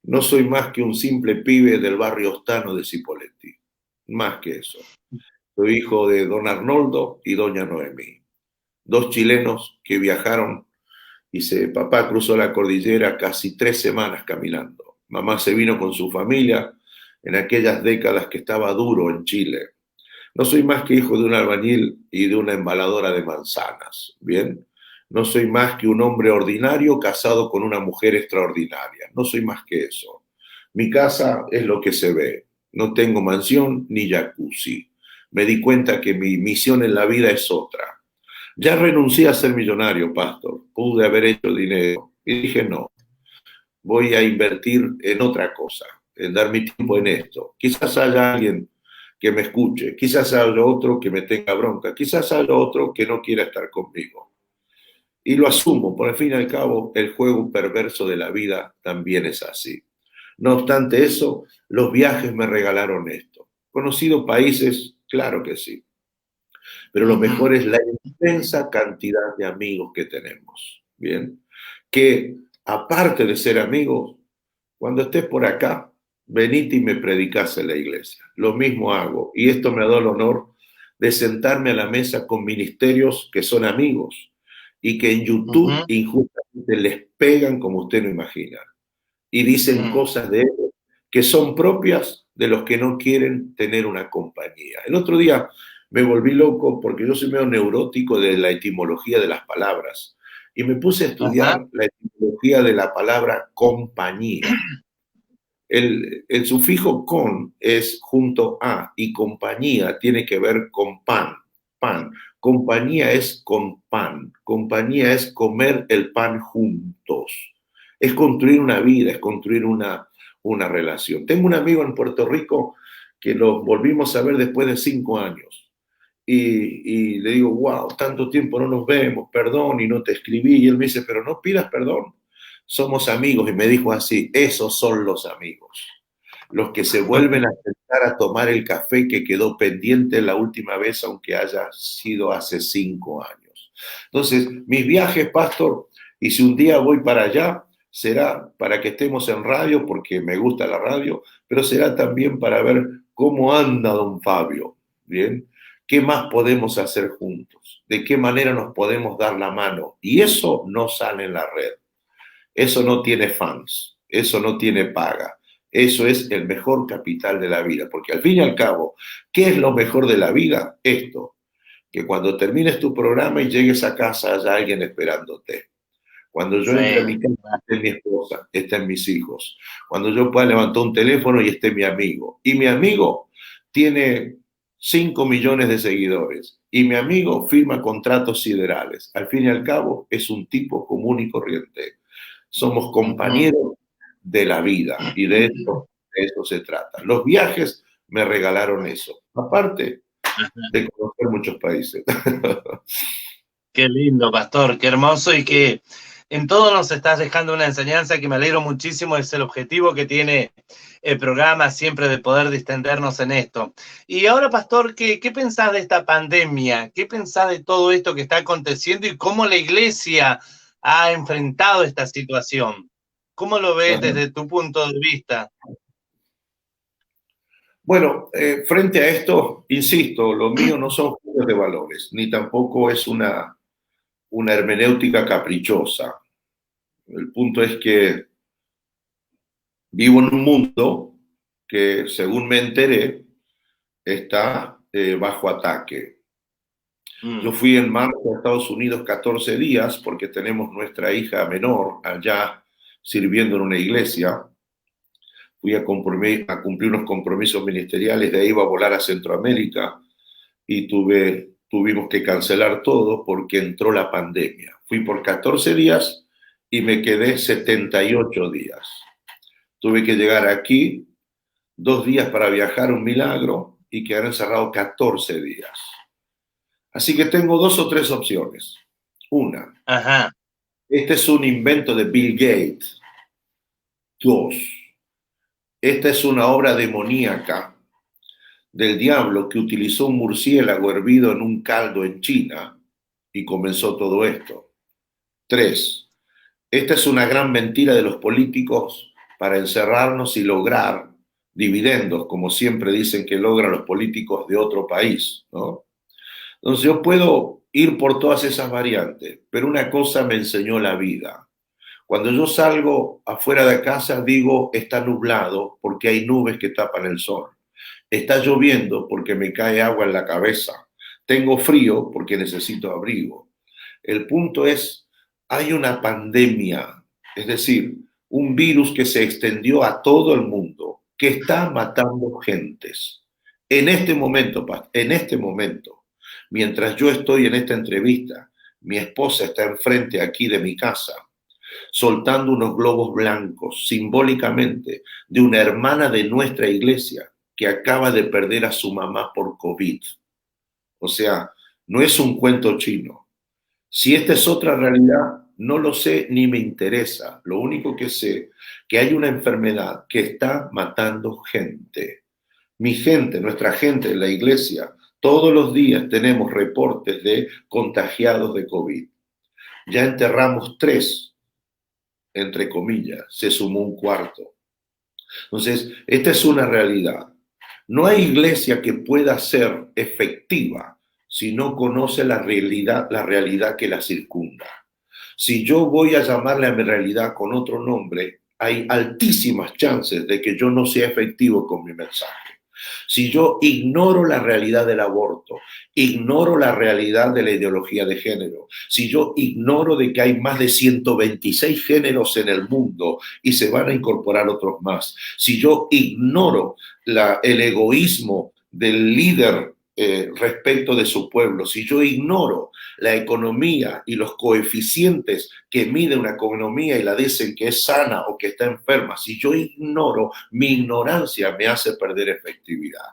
no soy más que un simple pibe del barrio Ostano de Cipolletti, más que eso. Soy hijo de don Arnoldo y doña Noemí, dos chilenos que viajaron y papá cruzó la cordillera casi 3 semanas caminando. Mamá se vino con su familia en aquellas décadas que estaba duro en Chile. No soy más que hijo de un albañil y de una embaladora de manzanas, ¿bien? No soy más que un hombre ordinario casado con una mujer extraordinaria. No soy más que eso. Mi casa es lo que se ve. No tengo mansión ni jacuzzi. Me di cuenta que mi misión en la vida es otra. Ya renuncié a ser millonario, pastor. Pude haber hecho dinero. Y dije, no, voy a invertir en otra cosa, en dar mi tiempo en esto. Quizás haya alguien que me escuche, quizás haya otro que me tenga bronca, quizás haya otro que no quiera estar conmigo. Y lo asumo, por el fin y al cabo, el juego perverso de la vida también es así. No obstante eso, los viajes me regalaron esto. Conocido países, claro que sí, pero lo mejor es la inmensa cantidad de amigos que tenemos, ¿bien? Que aparte de ser amigos, cuando estés por acá, venite y me predicás en la iglesia. Lo mismo hago, y esto me da el honor de sentarme a la mesa con ministerios que son amigos y que en YouTube injustamente les pegan como usted no imagina y dicen cosas de ellos que son propias de los que no quieren tener una compañía. El otro día me volví loco porque yo soy medio neurótico de la etimología de las palabras y me puse a estudiar la etimología de la palabra compañía. El sufijo con es junto a y compañía tiene que ver con pan, pan. Compañía es con pan, compañía es comer el pan juntos, es construir una vida, es construir una relación. Tengo un amigo en Puerto Rico que lo volvimos a ver después de 5 años y le digo, wow, tanto tiempo no nos vemos, perdón, y no te escribí. Y él me dice, pero no pidas perdón, somos amigos. Y me dijo así, esos son los amigos. los que se vuelven a sentar a tomar el café que quedó pendiente la última vez, aunque haya sido hace 5 años. Entonces, mis viajes, Pastor, y si un día voy para allá, será para que estemos en radio, porque me gusta la radio, pero será también para ver cómo anda don Fabio, ¿bien? ¿Qué más podemos hacer juntos? ¿De qué manera nos podemos dar la mano? Y eso no sale en la red. Eso no tiene fans, eso no tiene paga. Eso es el mejor capital de la vida, porque al fin y al cabo, ¿qué es lo mejor de la vida? Esto, que cuando termines tu programa y llegues a casa haya alguien esperándote. Cuando yo entre a mi casa, esté mi esposa, estén mis hijos. Cuando yo pueda levantar un teléfono y esté mi amigo. Y mi amigo tiene 5 millones de seguidores. Y mi amigo firma contratos siderales. Al fin y al cabo, es un tipo común y corriente. Somos compañeros de la vida y de eso se trata. Los viajes me regalaron eso. Aparte de conocer muchos países. Qué lindo, Pastor, qué hermoso, y que en todo nos estás dejando una enseñanza que me alegro muchísimo. Es el objetivo que tiene el programa, siempre, de poder distendernos en esto. Y ahora, Pastor, ¿qué pensás de esta pandemia? ¿Qué pensás de todo esto que está aconteciendo y cómo la iglesia ha enfrentado esta situación? ¿Cómo lo ves desde tu punto de vista? Bueno, frente a esto, insisto, lo mío no son juicios de valores, ni tampoco es una hermenéutica caprichosa. El punto es que vivo en un mundo que, según me enteré, está bajo ataque. Yo fui en marzo a Estados Unidos 14 días porque tenemos nuestra hija menor allá sirviendo en una iglesia. Fui a cumplir unos compromisos ministeriales, de ahí iba a volar a Centroamérica y tuvimos que cancelar todo porque entró la pandemia. Fui por 14 días y me quedé 78 días. Tuve que llegar aquí 2 días para viajar, un milagro, y quedar encerrado 14 días. Así que tengo 2 o 3 opciones. Una, este es un invento de Bill Gates. 2, esta es una obra demoníaca del diablo que utilizó un murciélago hervido en un caldo en China y comenzó todo esto. 3, esta es una gran mentira de los políticos para encerrarnos y lograr dividendos, como siempre dicen que logran los políticos de otro país, ¿no? Entonces yo puedo ir por todas esas variantes, pero una cosa me enseñó la vida. Cuando yo salgo afuera de casa digo, está nublado porque hay nubes que tapan el sol. Está lloviendo porque me cae agua en la cabeza. Tengo frío porque necesito abrigo. El punto es, hay una pandemia, es decir, un virus que se extendió a todo el mundo, que está matando gentes. En este momento, mientras yo estoy en esta entrevista, mi esposa está enfrente aquí de mi casa, soltando unos globos blancos, simbólicamente, de una hermana de nuestra iglesia que acaba de perder a su mamá por COVID. O sea, no es un cuento chino. Si esta es otra realidad, no lo sé ni me interesa. Lo único que sé, que hay una enfermedad que está matando gente. Mi gente, nuestra gente en la iglesia, todos los días tenemos reportes de contagiados de COVID. Ya enterramos 3, entre comillas, se sumó un 4. Entonces, esta es una realidad. No hay iglesia que pueda ser efectiva si no conoce la realidad que la circunda. Si yo voy a llamarle a mi realidad con otro nombre, hay altísimas chances de que yo no sea efectivo con mi mensaje. Si yo ignoro la realidad del aborto, ignoro la realidad de la ideología de género, si yo ignoro de que hay más de 126 géneros en el mundo y se van a incorporar otros más, si yo ignoro el egoísmo del líder respecto de su pueblo, si yo ignoro la economía y los coeficientes que mide una economía y la dicen que es sana o que está enferma, si yo ignoro, mi ignorancia me hace perder efectividad.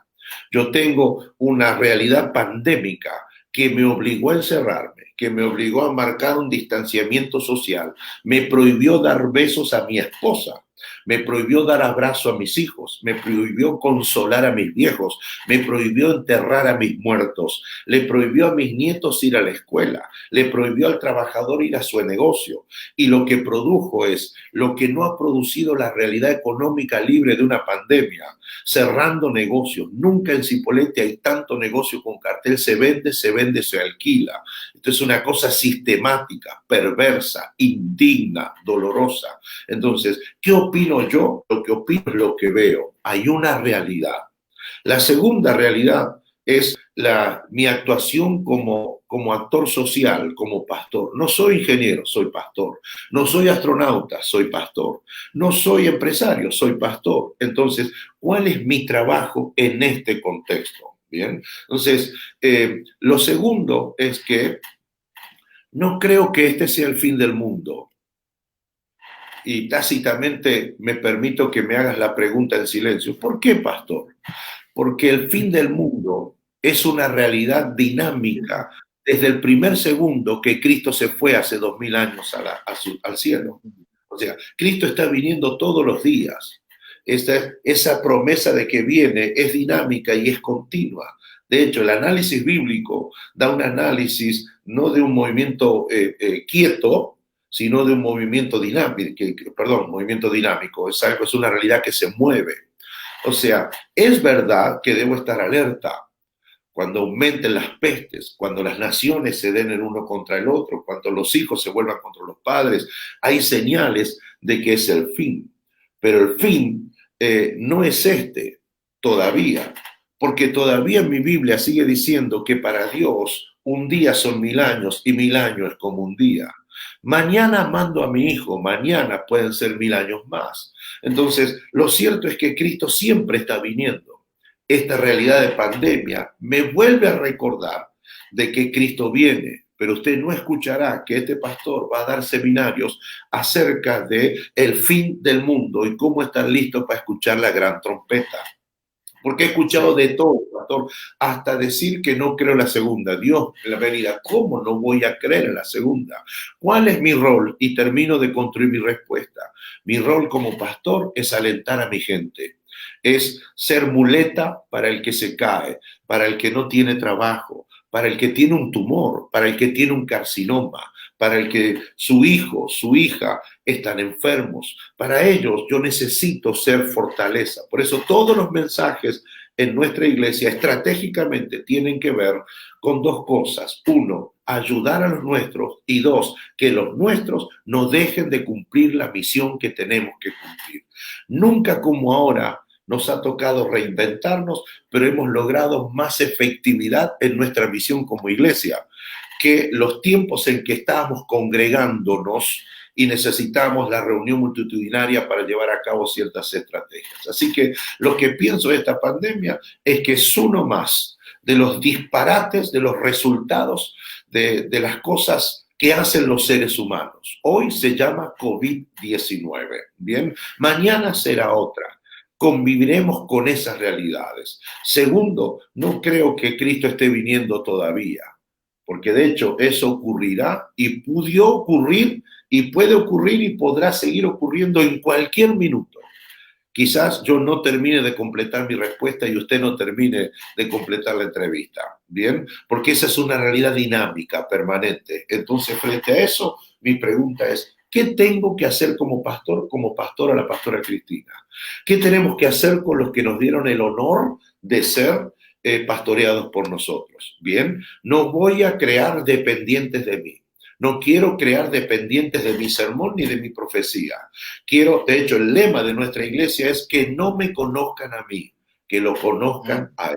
Yo tengo una realidad pandémica que me obligó a encerrarme, que me obligó a marcar un distanciamiento social, me prohibió dar besos a mi esposa, me prohibió dar abrazo a mis hijos, me prohibió consolar a mis viejos, me prohibió enterrar a mis muertos, le prohibió a mis nietos ir a la escuela, le prohibió al trabajador ir a su negocio. Y lo que produjo es lo que no ha producido la realidad económica libre de una pandemia, cerrando negocios. Nunca en Cipolletti hay tanto negocio con cartel, se vende, se alquila. Esto es una cosa sistemática, perversa, indigna, dolorosa. Entonces, ¿qué opino yo? Lo que opino es lo que veo. Hay una realidad. La segunda realidad es mi actuación como actor social, como pastor. No soy ingeniero, soy pastor. No soy astronauta, soy pastor. No soy empresario, soy pastor. Entonces, ¿cuál es mi trabajo en este contexto? Bien, entonces, lo segundo es que no creo que este sea el fin del mundo. Y tácitamente me permito que me hagas la pregunta en silencio. ¿Por qué, pastor? Porque el fin del mundo es una realidad dinámica desde el primer segundo que Cristo se fue hace 2000 años al cielo. O sea, Cristo está viniendo todos los días. Esa promesa de que viene es dinámica y es continua. De hecho, el análisis bíblico da un análisis no de un movimiento quieto, sino de un movimiento dinámico. Es una realidad que se mueve. O sea, es verdad que debo estar alerta cuando aumenten las pestes, cuando las naciones se den el uno contra el otro, cuando los hijos se vuelvan contra los padres. Hay señales de que es el fin. Pero el fin no es este todavía, porque todavía en mi Biblia sigue diciendo que para Dios un día son 1000 años y 1000 años es como un día. Mañana mando a mi hijo, mañana pueden ser 1000 años más. Entonces, lo cierto es que Cristo siempre está viniendo. Esta realidad de pandemia me vuelve a recordar de que Cristo viene, pero usted no escuchará que este pastor va a dar seminarios acerca de el fin del mundo y cómo estar listo para escuchar la gran trompeta. Porque he escuchado de todo, pastor, hasta decir que no creo en la segunda. Dios, en la venida, ¿cómo no voy a creer en la segunda? ¿Cuál es mi rol? Y termino de construir mi respuesta. Mi rol como pastor es alentar a mi gente. Es ser muleta para el que se cae, para el que no tiene trabajo, para el que tiene un tumor, para el que tiene un carcinoma, para el que su hijo, su hija están enfermos. Para ellos yo necesito ser fortaleza. Por eso todos los mensajes en nuestra iglesia estratégicamente tienen que ver con dos cosas. Uno, ayudar a los nuestros, y dos, que los nuestros no dejen de cumplir la misión que tenemos que cumplir. Nunca como ahora nos ha tocado reinventarnos, pero hemos logrado más efectividad en nuestra misión como iglesia que los tiempos en que estábamos congregándonos y necesitamos la reunión multitudinaria para llevar a cabo ciertas estrategias. Así que lo que pienso de esta pandemia es que es uno más de los disparates, de los resultados de las cosas que hacen los seres humanos. Hoy se llama COVID-19, ¿bien? Mañana será otra. Conviviremos con esas realidades. Segundo, no creo que Cristo esté viniendo todavía, porque de hecho eso ocurrirá y pudo ocurrir y puede ocurrir y podrá seguir ocurriendo en cualquier minuto. Quizás yo no termine de completar mi respuesta y usted no termine de completar la entrevista, ¿bien? Porque esa es una realidad dinámica, permanente. Entonces, frente a eso, mi pregunta es, ¿qué tengo que hacer como pastor a la pastora Cristina? ¿Qué tenemos que hacer con los que nos dieron el honor de ser pastoreados por nosotros? Bien, no voy a crear dependientes de mí. No quiero crear dependientes de mi sermón ni de mi profecía. De hecho, el lema de nuestra iglesia es que no me conozcan a mí, que lo conozcan a él.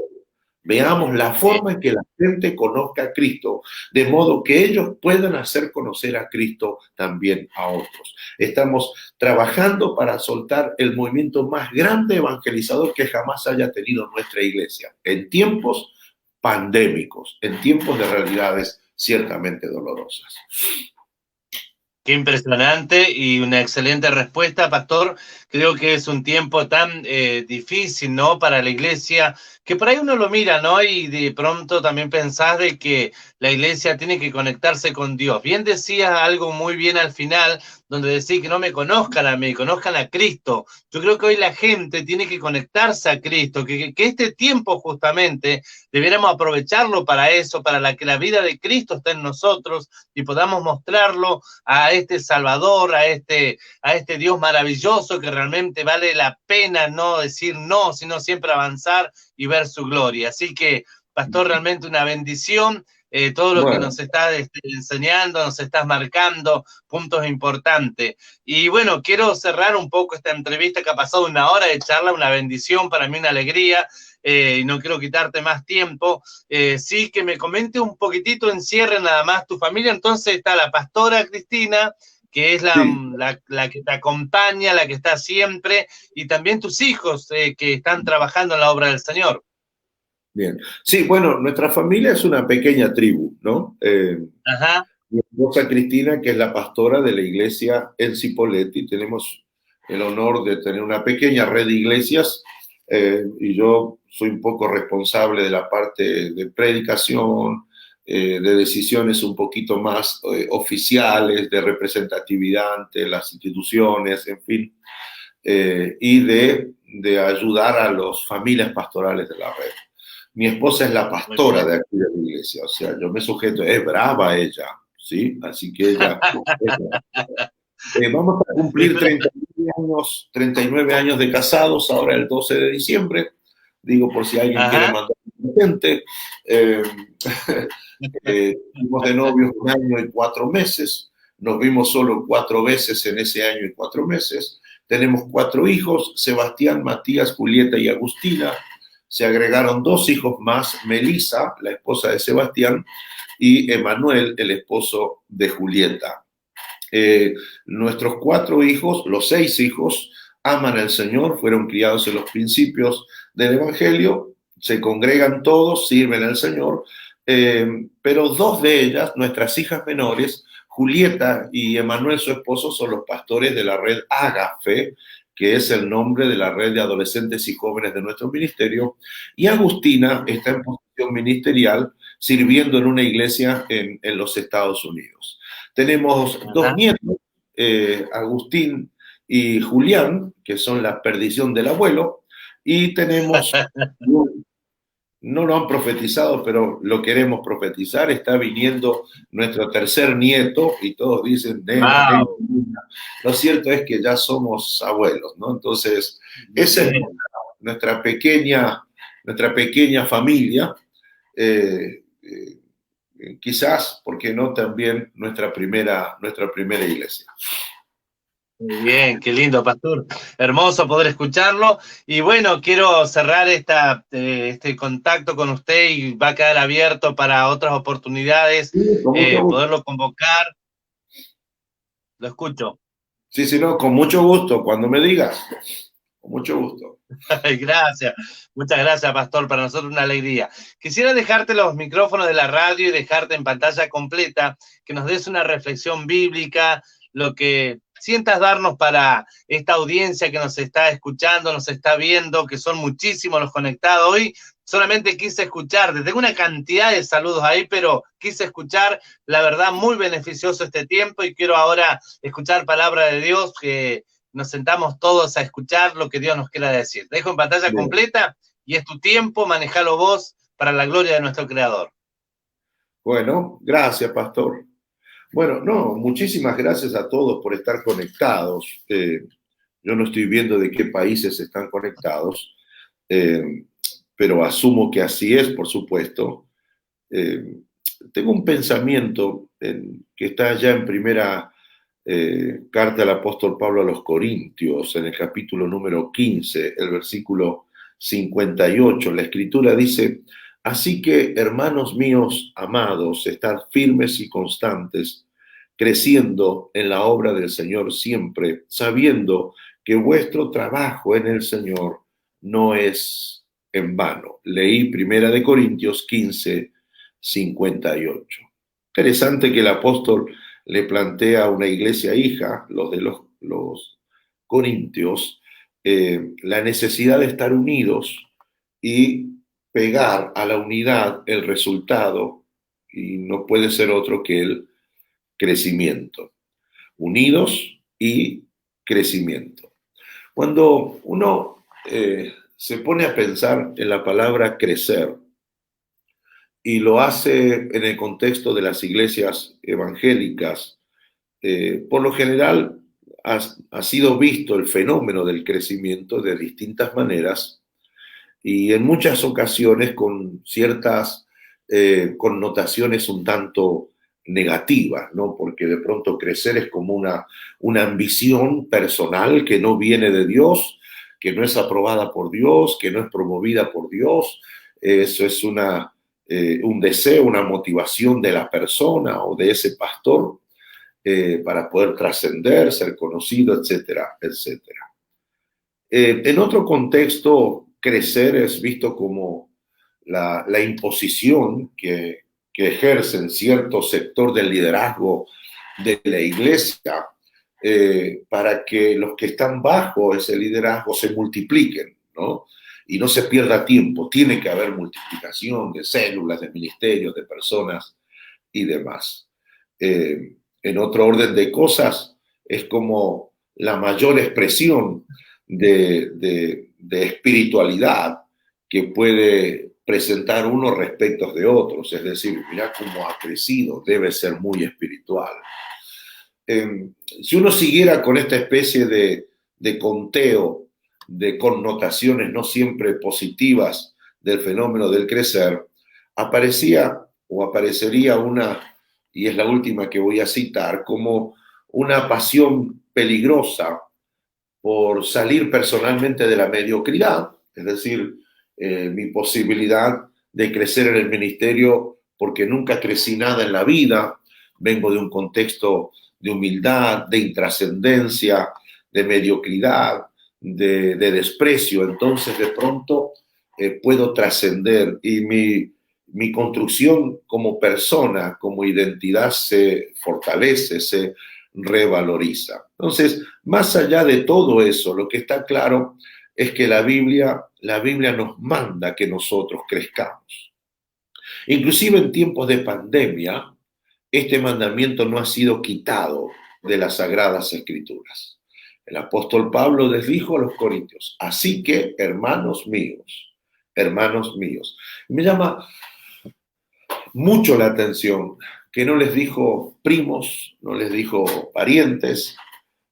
Veamos la forma en que la gente conozca a Cristo, de modo que ellos puedan hacer conocer a Cristo también a otros. Estamos trabajando para soltar el movimiento más grande evangelizador que jamás haya tenido nuestra iglesia, en tiempos pandémicos, en tiempos de realidades ciertamente dolorosas. Qué impresionante y una excelente respuesta, pastor. Creo que es un tiempo tan difícil, ¿no? Para la iglesia, que por ahí uno lo mira, ¿no? Y de pronto también pensás de que la iglesia tiene que conectarse con Dios. Bien decías algo muy bien al final, donde decís que no me conozcan a mí, conozcan a Cristo. Yo creo que hoy la gente tiene que conectarse a Cristo, que este tiempo justamente debiéramos aprovecharlo para eso, para que la vida de Cristo esté en nosotros y podamos mostrarlo a este Salvador, a este Dios maravilloso que realmente vale la pena no decir no, sino siempre avanzar y ver su gloria. Así que, Pastor, realmente una bendición. Todo lo que Bueno, nos estás enseñando, nos estás marcando, puntos importantes. Y bueno, quiero cerrar un poco esta entrevista que ha pasado una hora de charla, una bendición, para mí una alegría, y no quiero quitarte más tiempo. Sí, que me comente un poquitito, encierre nada más tu familia. Entonces está la pastora Cristina, que es sí, la que te acompaña, la que está siempre, y también tus hijos que están trabajando en la obra del Señor. bien. Sí, bueno, nuestra familia es una pequeña tribu, ¿no? Ajá, Mi esposa Cristina, que es la pastora de la iglesia en Cipolletti, tenemos el honor de tener una pequeña red de iglesias y yo soy un poco responsable de la parte de predicación, de decisiones un poquito más oficiales, de representatividad ante las instituciones, en fin, y de ayudar a las familias pastorales de la red. Mi esposa es la muy bien. pastora de aquí de la iglesia, o sea, yo me sujeto, es brava ella, ¿sí? Así que vamos a cumplir 39 años de casados ahora el 12 de diciembre, digo por si alguien quiere Ajá. mandar un presente. Eh, fuimos de novios 1 año y 4 meses, nos vimos solo 4 veces en ese año y 4 meses. Tenemos 4 hijos, Sebastián, Matías, Julieta y Agustina. Se agregaron 2 hijos más, Melissa, la esposa de Sebastián, y Emanuel, el esposo de Julieta. Nuestros 4 hijos, los 6 hijos, aman al Señor, fueron criados en los principios del Evangelio, se congregan todos, sirven al Señor, pero 2 de ellas, nuestras hijas menores, Julieta y Emanuel, su esposo, son los pastores de la red Agafe, que es el nombre de la red de adolescentes y jóvenes de nuestro ministerio, y Agustina está en posición ministerial sirviendo en una iglesia en los Estados Unidos. Tenemos dos Ajá. nietos, Agustín y Julián, que son la perdición del abuelo, y tenemos, no lo han profetizado, pero lo queremos profetizar, está viniendo nuestro tercer nieto, y todos dicen, nena, nena, Wow. nena. Lo cierto es que ya somos abuelos, ¿no? Entonces, esa es Bien. nuestra pequeña familia. Eh, Quizás, ¿por qué no?, también nuestra primera iglesia. Muy bien, qué lindo, Pastor. Hermoso poder escucharlo. Y bueno, quiero cerrar este contacto con usted y va a quedar abierto para otras oportunidades, Sí, con mucho gusto. poderlo convocar. Lo escucho. Sí, sí, no, con mucho gusto, cuando me digas, con mucho gusto. Gracias, muchas gracias, Pastor. Para nosotros una alegría. Quisiera dejarte los micrófonos de la radio y dejarte en pantalla completa, que nos des una reflexión bíblica, lo que sientas darnos para esta audiencia que nos está escuchando, nos está viendo, que son muchísimos los conectados hoy. Solamente quise escucharte. Tengo una cantidad de saludos ahí, pero quise escuchar, la verdad, muy beneficioso este tiempo y quiero ahora escuchar palabra de Dios que nos sentamos todos a escuchar lo que Dios nos quiera decir. Dejo en pantalla Bien. completa y es tu tiempo, manejalo vos para la gloria de nuestro Creador. Bueno, gracias, pastor. Bueno, no, muchísimas gracias a todos por estar conectados. Yo no estoy viendo de qué países están conectados, eh, pero asumo que así es, por supuesto. Eh, Tengo un pensamiento que está ya en primera carta del apóstol Pablo a los Corintios, en el capítulo número 15, el versículo 58. La escritura dice, así que, hermanos míos amados, estad firmes y constantes, creciendo en la obra del Señor siempre, sabiendo que vuestro trabajo en el Señor no es en vano. Leí Primera de Corintios 15, 58. Interesante que el apóstol le plantea a una iglesia hija, los de los corintios, la necesidad de estar unidos y pegar a la unidad el resultado, y no puede ser otro que el crecimiento. Unidos y crecimiento. Cuando uno se pone a pensar en la palabra crecer y lo hace en el contexto de las iglesias evangélicas, por lo general ha sido visto el fenómeno del crecimiento de distintas maneras y en muchas ocasiones con ciertas connotaciones un tanto negativas, ¿no? Porque de pronto crecer es como una ambición personal que no viene de Dios, que no es aprobada por Dios, que no es promovida por Dios. Eso es un deseo, una motivación de la persona o de ese pastor para poder trascender, ser conocido, etcétera, etcétera. En otro contexto, crecer es visto como la imposición que ejercen cierto sector del liderazgo de la iglesia para que los que están bajo ese liderazgo se multipliquen, ¿no? Y no se pierda tiempo. Tiene que haber multiplicación de células, de ministerios, de personas y demás. En otro orden de cosas, es como la mayor expresión de espiritualidad que puede presentar uno respecto de otros. Es decir, mira cómo ha crecido, debe ser muy espiritual. Si uno siguiera con esta especie de conteo de connotaciones no siempre positivas del fenómeno del crecer, aparecería una, y es la última que voy a citar, como una pasión peligrosa por salir personalmente de la mediocridad, es decir, mi posibilidad de crecer en el ministerio porque nunca crecí nada en la vida, vengo de un contexto de humildad, de intrascendencia, de mediocridad, de desprecio, entonces de pronto puedo trascender y mi construcción como persona, como identidad se fortalece, se revaloriza. Entonces, más allá de todo eso, lo que está claro es que la Biblia nos manda que nosotros crezcamos. Inclusive en tiempos de pandemia, este mandamiento no ha sido quitado de las Sagradas Escrituras. El apóstol Pablo les dijo a los corintios, así que, hermanos míos, me llama mucho la atención que no les dijo primos, no les dijo parientes,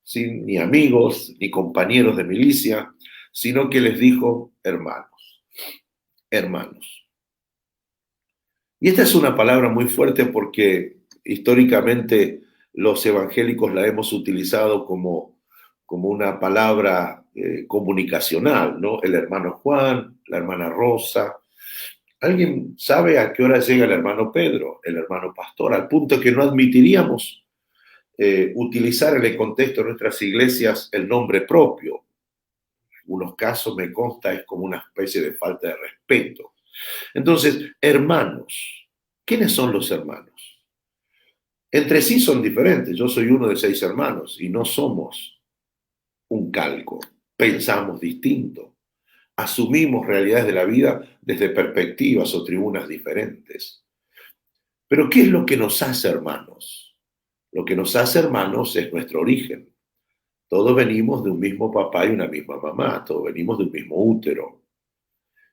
¿sí? Ni amigos, ni compañeros de milicia, sino que les dijo hermanos, hermanos. Y esta es una palabra muy fuerte porque históricamente los evangélicos la hemos utilizado como una palabra comunicacional, ¿no? El hermano Juan, la hermana Rosa. ¿Alguien sabe a qué hora llega el hermano Pedro, el hermano pastor? Al punto que no admitiríamos utilizar en el contexto de nuestras iglesias el nombre propio. En algunos casos me consta es como una especie de falta de respeto. Entonces, hermanos, ¿quiénes son los hermanos? Entre sí son diferentes. Yo soy uno de 6 hermanos y no somos un calco. Pensamos distinto. Asumimos realidades de la vida desde perspectivas o tribunas diferentes. Pero ¿qué es lo que nos hace hermanos? Lo que nos hace hermanos es nuestro origen. Todos venimos de un mismo papá y una misma mamá, todos venimos de un mismo útero.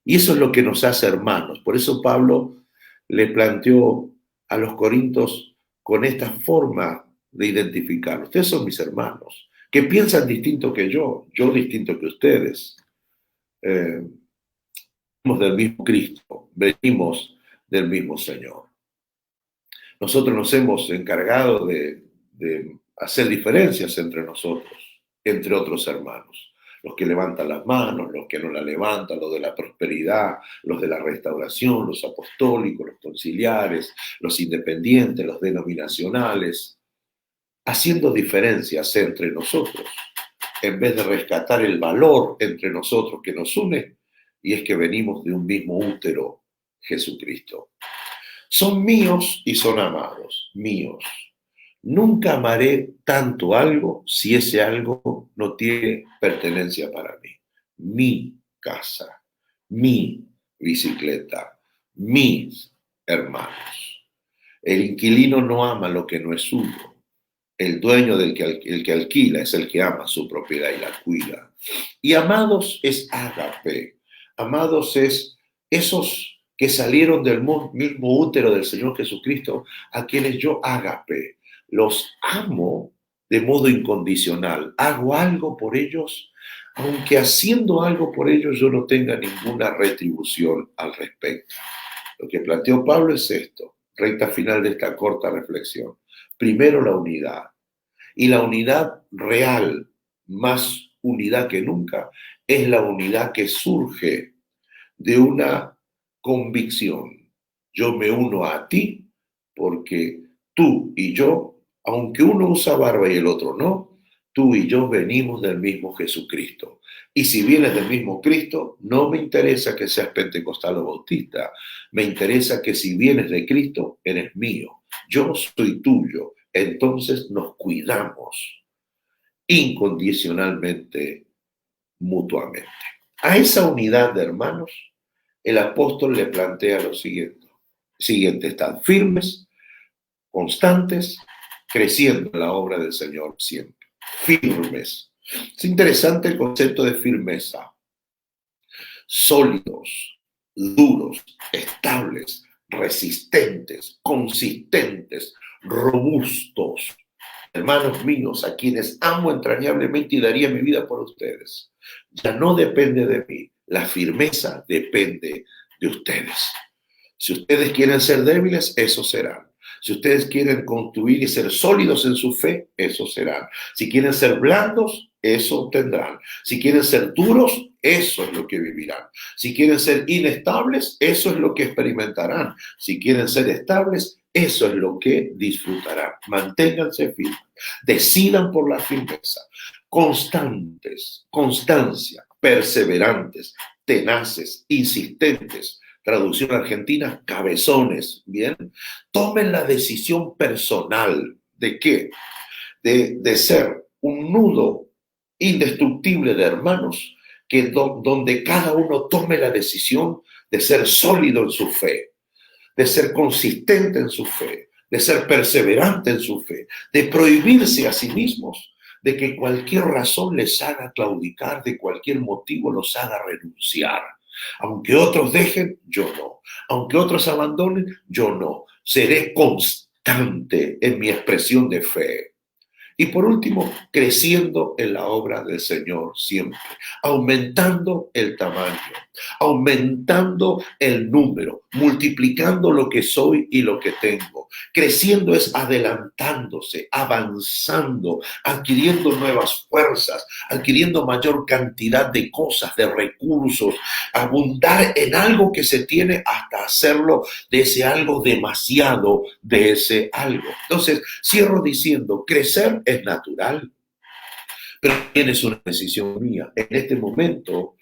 Y eso es lo que nos hace hermanos. Por eso Pablo le planteó a los corintios con esta forma de identificar. Ustedes son mis hermanos, que piensan distinto que yo distinto que ustedes. Venimos del mismo Cristo, venimos del mismo Señor. Nosotros nos hemos encargado de hacer diferencias entre nosotros, entre otros hermanos. Los que levantan las manos, los que no la levantan, los de la prosperidad, los de la restauración, los apostólicos, los conciliares, los independientes, los denominacionales, haciendo diferencias entre nosotros, en vez de rescatar el valor entre nosotros que nos une, y es que venimos de un mismo útero, Jesucristo. Son míos y son amados, míos. Nunca amaré tanto algo si ese algo no tiene pertenencia para mí. Mi casa, mi bicicleta. Mis hermanos. El inquilino no ama lo que no es suyo. El dueño el que alquila es el que ama su propiedad y la cuida. Y amados es ágape. Amados es esos que salieron del mismo útero del Señor Jesucristo, a quienes yo ágape. Los amo de modo incondicional. Hago algo por ellos, aunque haciendo algo por ellos yo no tenga ninguna retribución al respecto. Lo que planteó Pablo es esto, recta final de esta corta reflexión. Primero la unidad. Y la unidad real, más unidad que nunca, es la unidad que surge de una convicción. Yo me uno a ti porque tú y yo, aunque uno usa barba y el otro no, tú y yo venimos del mismo Jesucristo. Y si vienes del mismo Cristo, no me interesa que seas pentecostal o bautista. Me interesa que si vienes de Cristo, eres mío. Yo soy tuyo. Entonces nos cuidamos incondicionalmente, mutuamente. A esa unidad de hermanos, el apóstol le plantea lo siguiente: están firmes, constantes, creciendo en la obra del Señor siempre. Firmes. Es interesante el concepto de firmeza. Sólidos, duros, estables, resistentes, consistentes, robustos. Hermanos míos, a quienes amo entrañablemente y daría mi vida por ustedes. Ya no depende de mí, la firmeza depende de ustedes. Si ustedes quieren ser débiles, eso serán. Si ustedes quieren construir y ser sólidos en su fe, eso serán. Si quieren ser blandos, eso obtendrán. Si quieren ser duros, eso es lo que vivirán. Si quieren ser inestables, eso es lo que experimentarán. Si quieren ser estables, eso es lo que disfrutarán. Manténganse firmes. Decidan por la firmeza. Constantes, constancia, perseverantes, tenaces, insistentes. Traducción argentina, cabezones, ¿bien? Tomen la decisión personal. ¿De qué? De ser un nudo indestructible de hermanos, donde cada uno tome la decisión de ser sólido en su fe, de ser consistente en su fe, de ser perseverante en su fe, de prohibirse a sí mismos, de que cualquier razón les haga claudicar, de cualquier motivo los haga renunciar. Aunque otros dejen, yo no. Aunque otros abandonen, yo no. Seré constante en mi expresión de fe. Y por último, creciendo en la obra del Señor siempre, aumentando el tamaño, aumentando el número, multiplicando lo que soy y lo que tengo. Creciendo es adelantándose, avanzando, adquiriendo nuevas fuerzas, adquiriendo mayor cantidad de cosas, de recursos, abundar en algo que se tiene hasta hacerlo de ese algo demasiado de ese algo. Entonces, cierro diciendo, crecer es natural, pero también es una decisión mía. En este momento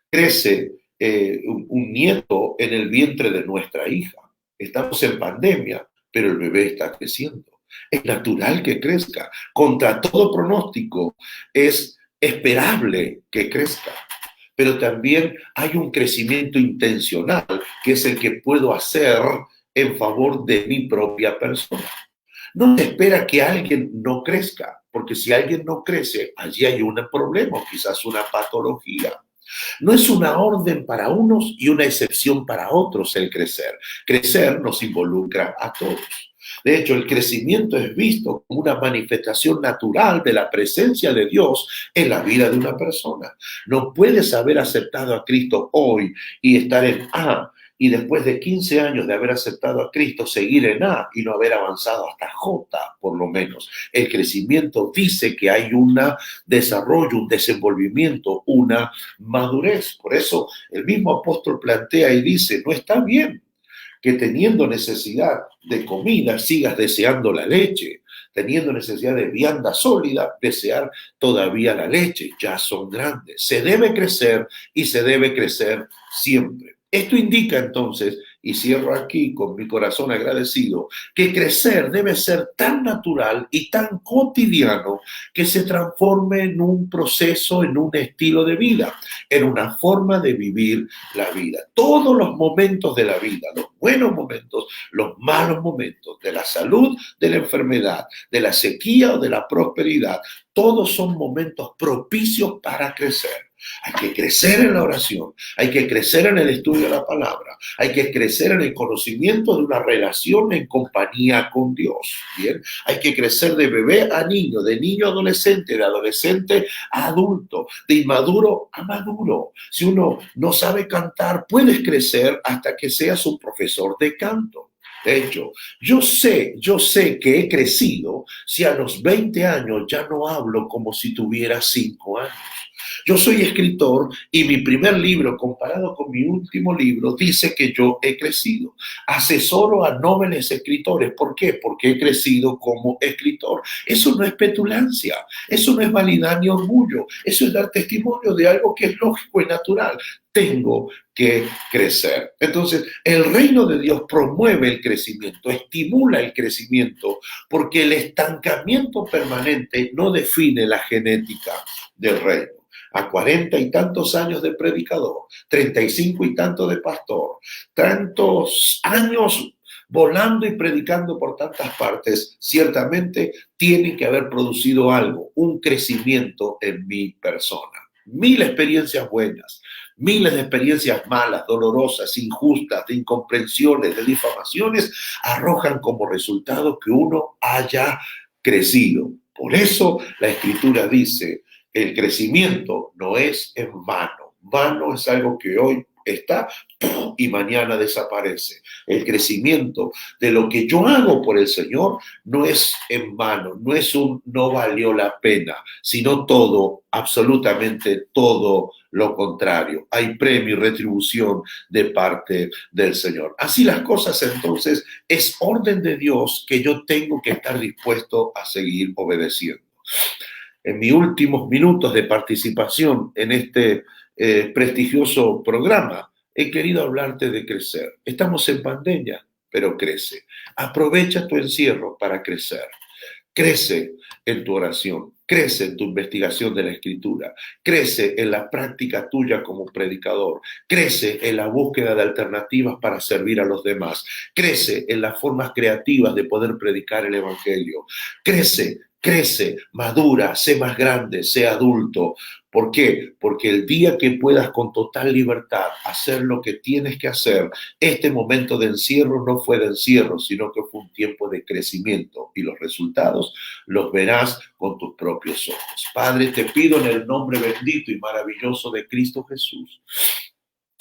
crece un nieto en el vientre de nuestra hija. Estamos en pandemia, pero el bebé está creciendo. Es natural que crezca. Contra todo pronóstico, es esperable que crezca. Pero también hay un crecimiento intencional, que es el que puedo hacer en favor de mi propia persona. No se espera que alguien no crezca, porque si alguien no crece, allí hay un problema, quizás una patología. No es una orden para unos y una excepción para otros el crecer. Crecer nos involucra a todos. De hecho, el crecimiento es visto como una manifestación natural de la presencia de Dios en la vida de una persona. No puedes haber aceptado a Cristo hoy y estar en A, y después de 15 años de haber aceptado a Cristo, seguir en A y no haber avanzado hasta J, por lo menos. El crecimiento dice que hay un desarrollo, un desenvolvimiento, una madurez. Por eso el mismo apóstol plantea y dice, no está bien que teniendo necesidad de comida sigas deseando la leche, teniendo necesidad de vianda sólida, desear todavía la leche. Ya son grandes. Se debe crecer y se debe crecer siempre. Esto indica entonces y cierro aquí con mi corazón agradecido, que crecer debe ser tan natural y tan cotidiano que se transforme en un proceso, en un estilo de vida, en una forma de vivir la vida. Todos los momentos de la vida, los buenos momentos, los malos momentos, de la salud, de la enfermedad, de la sequía o de la prosperidad, todos son momentos propicios para crecer. Hay que crecer en la oración, hay que crecer en el estudio de la palabra, hay que crecer en el conocimiento de una relación en compañía con Dios. Bien, hay que crecer de bebé a niño, de niño a adolescente, de adolescente a adulto, de inmaduro a maduro. Si uno no sabe cantar, puedes crecer hasta que seas un profesor de canto. De hecho, yo sé que he crecido si a los 20 años ya no hablo como si tuviera 5 años. Yo soy escritor y mi primer libro, comparado con mi último libro, dice que yo he crecido. Asesoro a nobles escritores. ¿Por qué? Porque he crecido como escritor. Eso no es petulancia, eso no es vanidad ni orgullo, eso es dar testimonio de algo que es lógico y natural. Tengo que crecer. Entonces, el reino de Dios promueve el crecimiento, estimula el crecimiento, porque el estancamiento permanente no define la genética del reino. A 40 y tantos años de predicador, 35 y tantos de pastor, tantos años volando y predicando por tantas partes, ciertamente tiene que haber producido algo, un crecimiento en mi persona. 1000 experiencias buenas, miles de experiencias malas, dolorosas, injustas, de incomprensiones, de difamaciones, arrojan como resultado que uno haya crecido. Por eso la Escritura dice, el crecimiento no es en vano. Vano es algo que hoy está y mañana desaparece. El crecimiento de lo que yo hago por el Señor no es en vano, no es un no valió la pena, sino todo, absolutamente todo lo contrario. Hay premio y retribución de parte del Señor. Así las cosas, entonces, es orden de Dios que yo tengo que estar dispuesto a seguir obedeciendo. En mis últimos minutos de participación en este prestigioso programa, he querido hablarte de crecer. Estamos en pandemia, pero crece. Aprovecha tu encierro para crecer. Crece en tu oración, crece en tu investigación de la Escritura, crece en la práctica tuya como predicador, crece en la búsqueda de alternativas para servir a los demás, crece en las formas creativas de poder predicar el Evangelio, crece, madura, sé más grande, sé adulto. ¿Por qué? Porque el día que puedas con total libertad hacer lo que tienes que hacer, este momento de encierro no fue de encierro, sino que fue un tiempo de crecimiento y los resultados los verás con tus propios ojos. Padre, te pido en el nombre bendito y maravilloso de Cristo Jesús,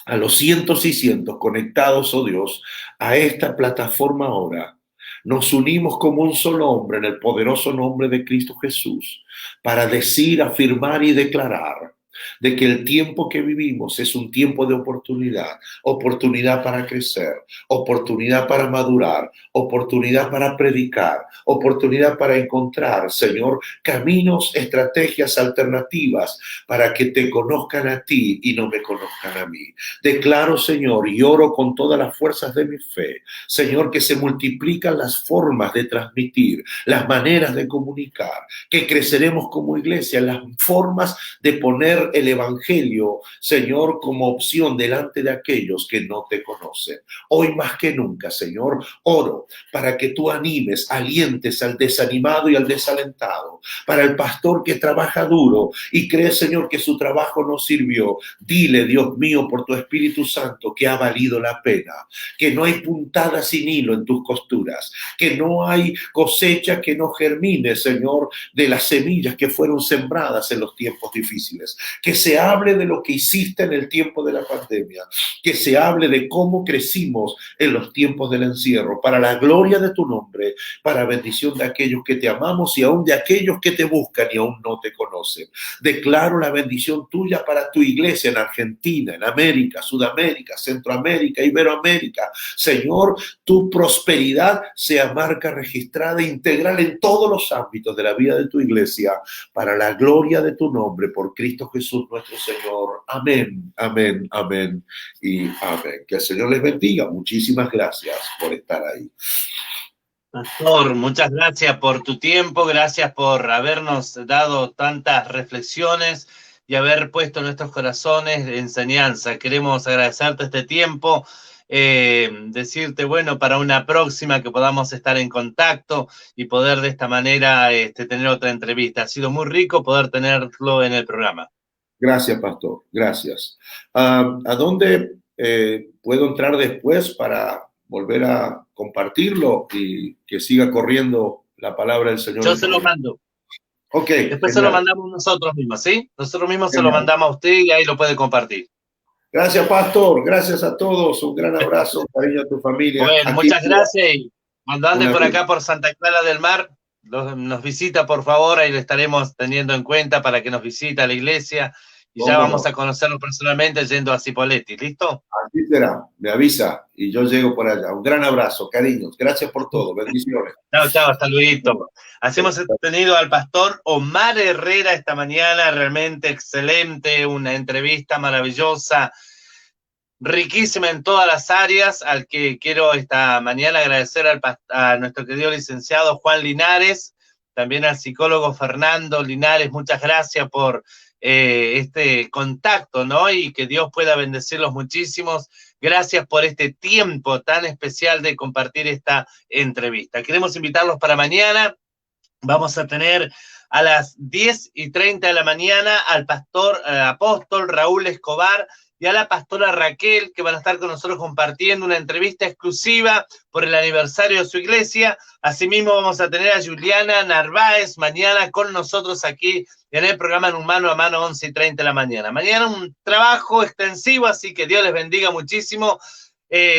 a los cientos y cientos conectados, oh Dios, a esta plataforma ahora, nos unimos como un solo hombre en el poderoso nombre de Cristo Jesús para decir, afirmar y declarar de que el tiempo que vivimos es un tiempo de oportunidad, oportunidad para crecer, oportunidad para madurar, oportunidad para predicar, oportunidad para encontrar, Señor, caminos, estrategias alternativas para que te conozcan a ti y no me conozcan a mí. Declaro, Señor, y oro con todas las fuerzas de mi fe, Señor, que se multiplican las formas de transmitir, las maneras de comunicar, que creceremos como iglesia, las formas de poner el Evangelio, Señor, como opción delante de aquellos que no te conocen. Hoy más que nunca, Señor, oro para que tú animes, alientes al desanimado y al desalentado, para el pastor que trabaja duro y cree, Señor, que su trabajo no sirvió. Dile, Dios mío, por tu Espíritu Santo, que ha valido la pena, que no hay puntada sin hilo en tus costuras, que no hay cosecha que no germine, Señor, de las semillas que fueron sembradas en los tiempos difíciles. Que se hable de lo que hiciste en el tiempo de la pandemia, que se hable de cómo crecimos en los tiempos del encierro, para la gloria de tu nombre, para bendición de aquellos que te amamos y aún de aquellos que te buscan y aún no te conocen. Declaro la bendición tuya para tu iglesia en Argentina, en América, Sudamérica, Centroamérica, Iberoamérica. Señor, tu prosperidad sea marca registrada, integral en todos los ámbitos de la vida de tu iglesia, para la gloria de tu nombre, por Cristo Jesús. Jesús nuestro Señor. Amén, amén, amén y amén. Que el Señor les bendiga. Muchísimas gracias por estar ahí. Pastor, muchas gracias por tu tiempo, gracias por habernos dado tantas reflexiones y haber puesto en nuestros corazones enseñanza. Queremos agradecerte este tiempo, decirte, bueno, para una próxima que podamos estar en contacto y poder de esta manera tener otra entrevista. Ha sido muy rico poder tenerlo en el programa. Gracias, pastor. Gracias. ¿A dónde puedo entrar después para volver a compartirlo y que siga corriendo la palabra del Señor? Yo se lo mando. Ok. Después se lo mandamos nosotros mismos, ¿sí? Nosotros mismos se lo mandamos a usted y ahí lo puede compartir. Gracias, pastor. Gracias a todos. Un gran abrazo, cariño a tu familia. Bueno, muchas gracias. Y cuando ande por acá, por Santa Clara del Mar, nos visita, por favor. Ahí lo estaremos teniendo en cuenta para que nos visite a la iglesia. Y ya vamos a conocerlo personalmente yendo a Cipolletti. ¿Listo? Así será. Me avisa y yo llego por allá. Un gran abrazo, cariños. Gracias por todo. Bendiciones. Chao, chao. Hasta luego. Así hemos tenido al pastor Omar Herrera esta mañana. Realmente excelente. Una entrevista maravillosa. Riquísima en todas las áreas, al que quiero esta mañana agradecer a nuestro querido licenciado Juan Linares, también al psicólogo Fernando Linares. Muchas gracias por este contacto, ¿no? Y que Dios pueda bendecirlos muchísimos. Gracias por este tiempo tan especial de compartir esta entrevista. Queremos invitarlos para mañana. Vamos a tener a las 10:30 de la mañana al pastor apóstol Raúl Escobar y a la pastora Raquel, que van a estar con nosotros compartiendo una entrevista exclusiva por el aniversario de su iglesia. Asimismo, vamos a tener a Juliana Narváez mañana con nosotros aquí en el programa en un mano a mano, 11:30 de la mañana. Mañana un trabajo extensivo, así que Dios les bendiga muchísimo.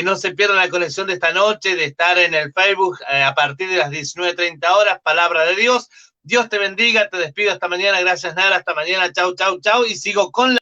No se pierdan la conexión de esta noche, de estar en el Facebook a partir de las 19:30 horas, Palabra de Dios. Dios te bendiga, te despido hasta mañana. Gracias, Nara, hasta mañana. Chau, chau, chau. Y sigo con la